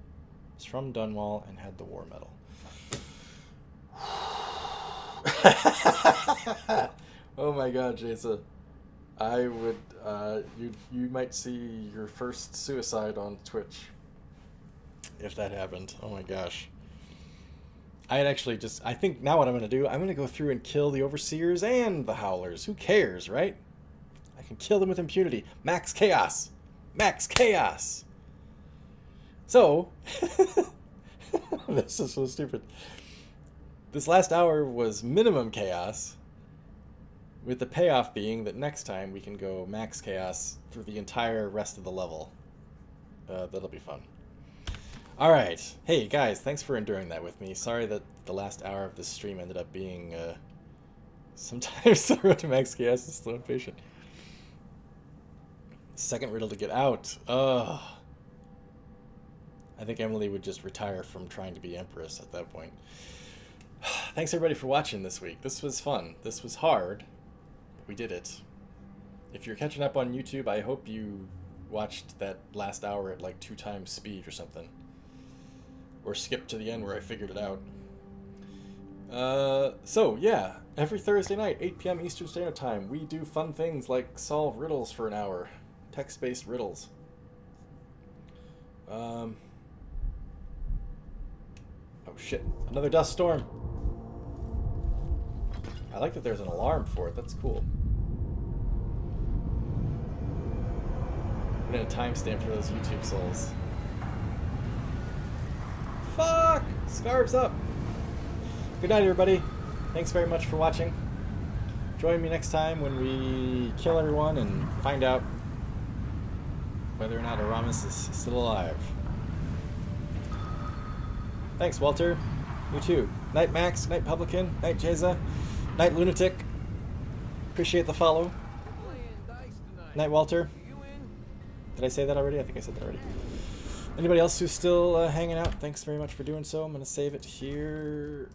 was from Dunwall, and had the war medal. Oh my god, Jason. I would, you might see your first suicide on Twitch if that happened. Oh my gosh. I think now what I'm going to do, I'm going to go through and kill the Overseers and the Howlers. Who cares, right? I can kill them with impunity. Max Chaos. Max Chaos. So, this is so stupid. This last hour was minimum chaos, with the payoff being that next time we can go max chaos through the entire rest of the level. That'll be fun. Alright, hey guys, thanks for enduring that with me. Sorry that the last hour of this stream ended up being, sometimes the road to max chaos is slow and patient. Second riddle to get out. Ugh. I think Emily would just retire from trying to be Empress at that point. Thanks everybody for watching this week. This was fun. This was hard, but we did it. If you're catching up on YouTube, I hope you watched that last hour at like 2 times speed or something. Or skipped to the end where I figured it out. So, yeah, every Thursday night, 8 p.m. Eastern Standard Time, we do fun things like solve riddles for an hour. Text-based riddles. Oh shit, another dust storm. I like that there's an alarm for it, that's cool. Put in a timestamp for those YouTube souls. Fuck! Scarves up! Good night, everybody. Thanks very much for watching. Join me next time when we kill everyone and find out whether or not Aramis is still alive. Thanks, Walter. You too. Night Max, Night Publican, Night Jeza, Night Lunatic. Appreciate the follow. Night Walter. Did I say that already? I think I said that already. Anybody else who's still hanging out, thanks very much for doing so. I'm going to save it here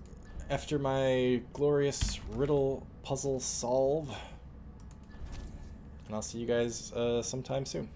after my glorious riddle puzzle solve. And I'll see you guys sometime soon.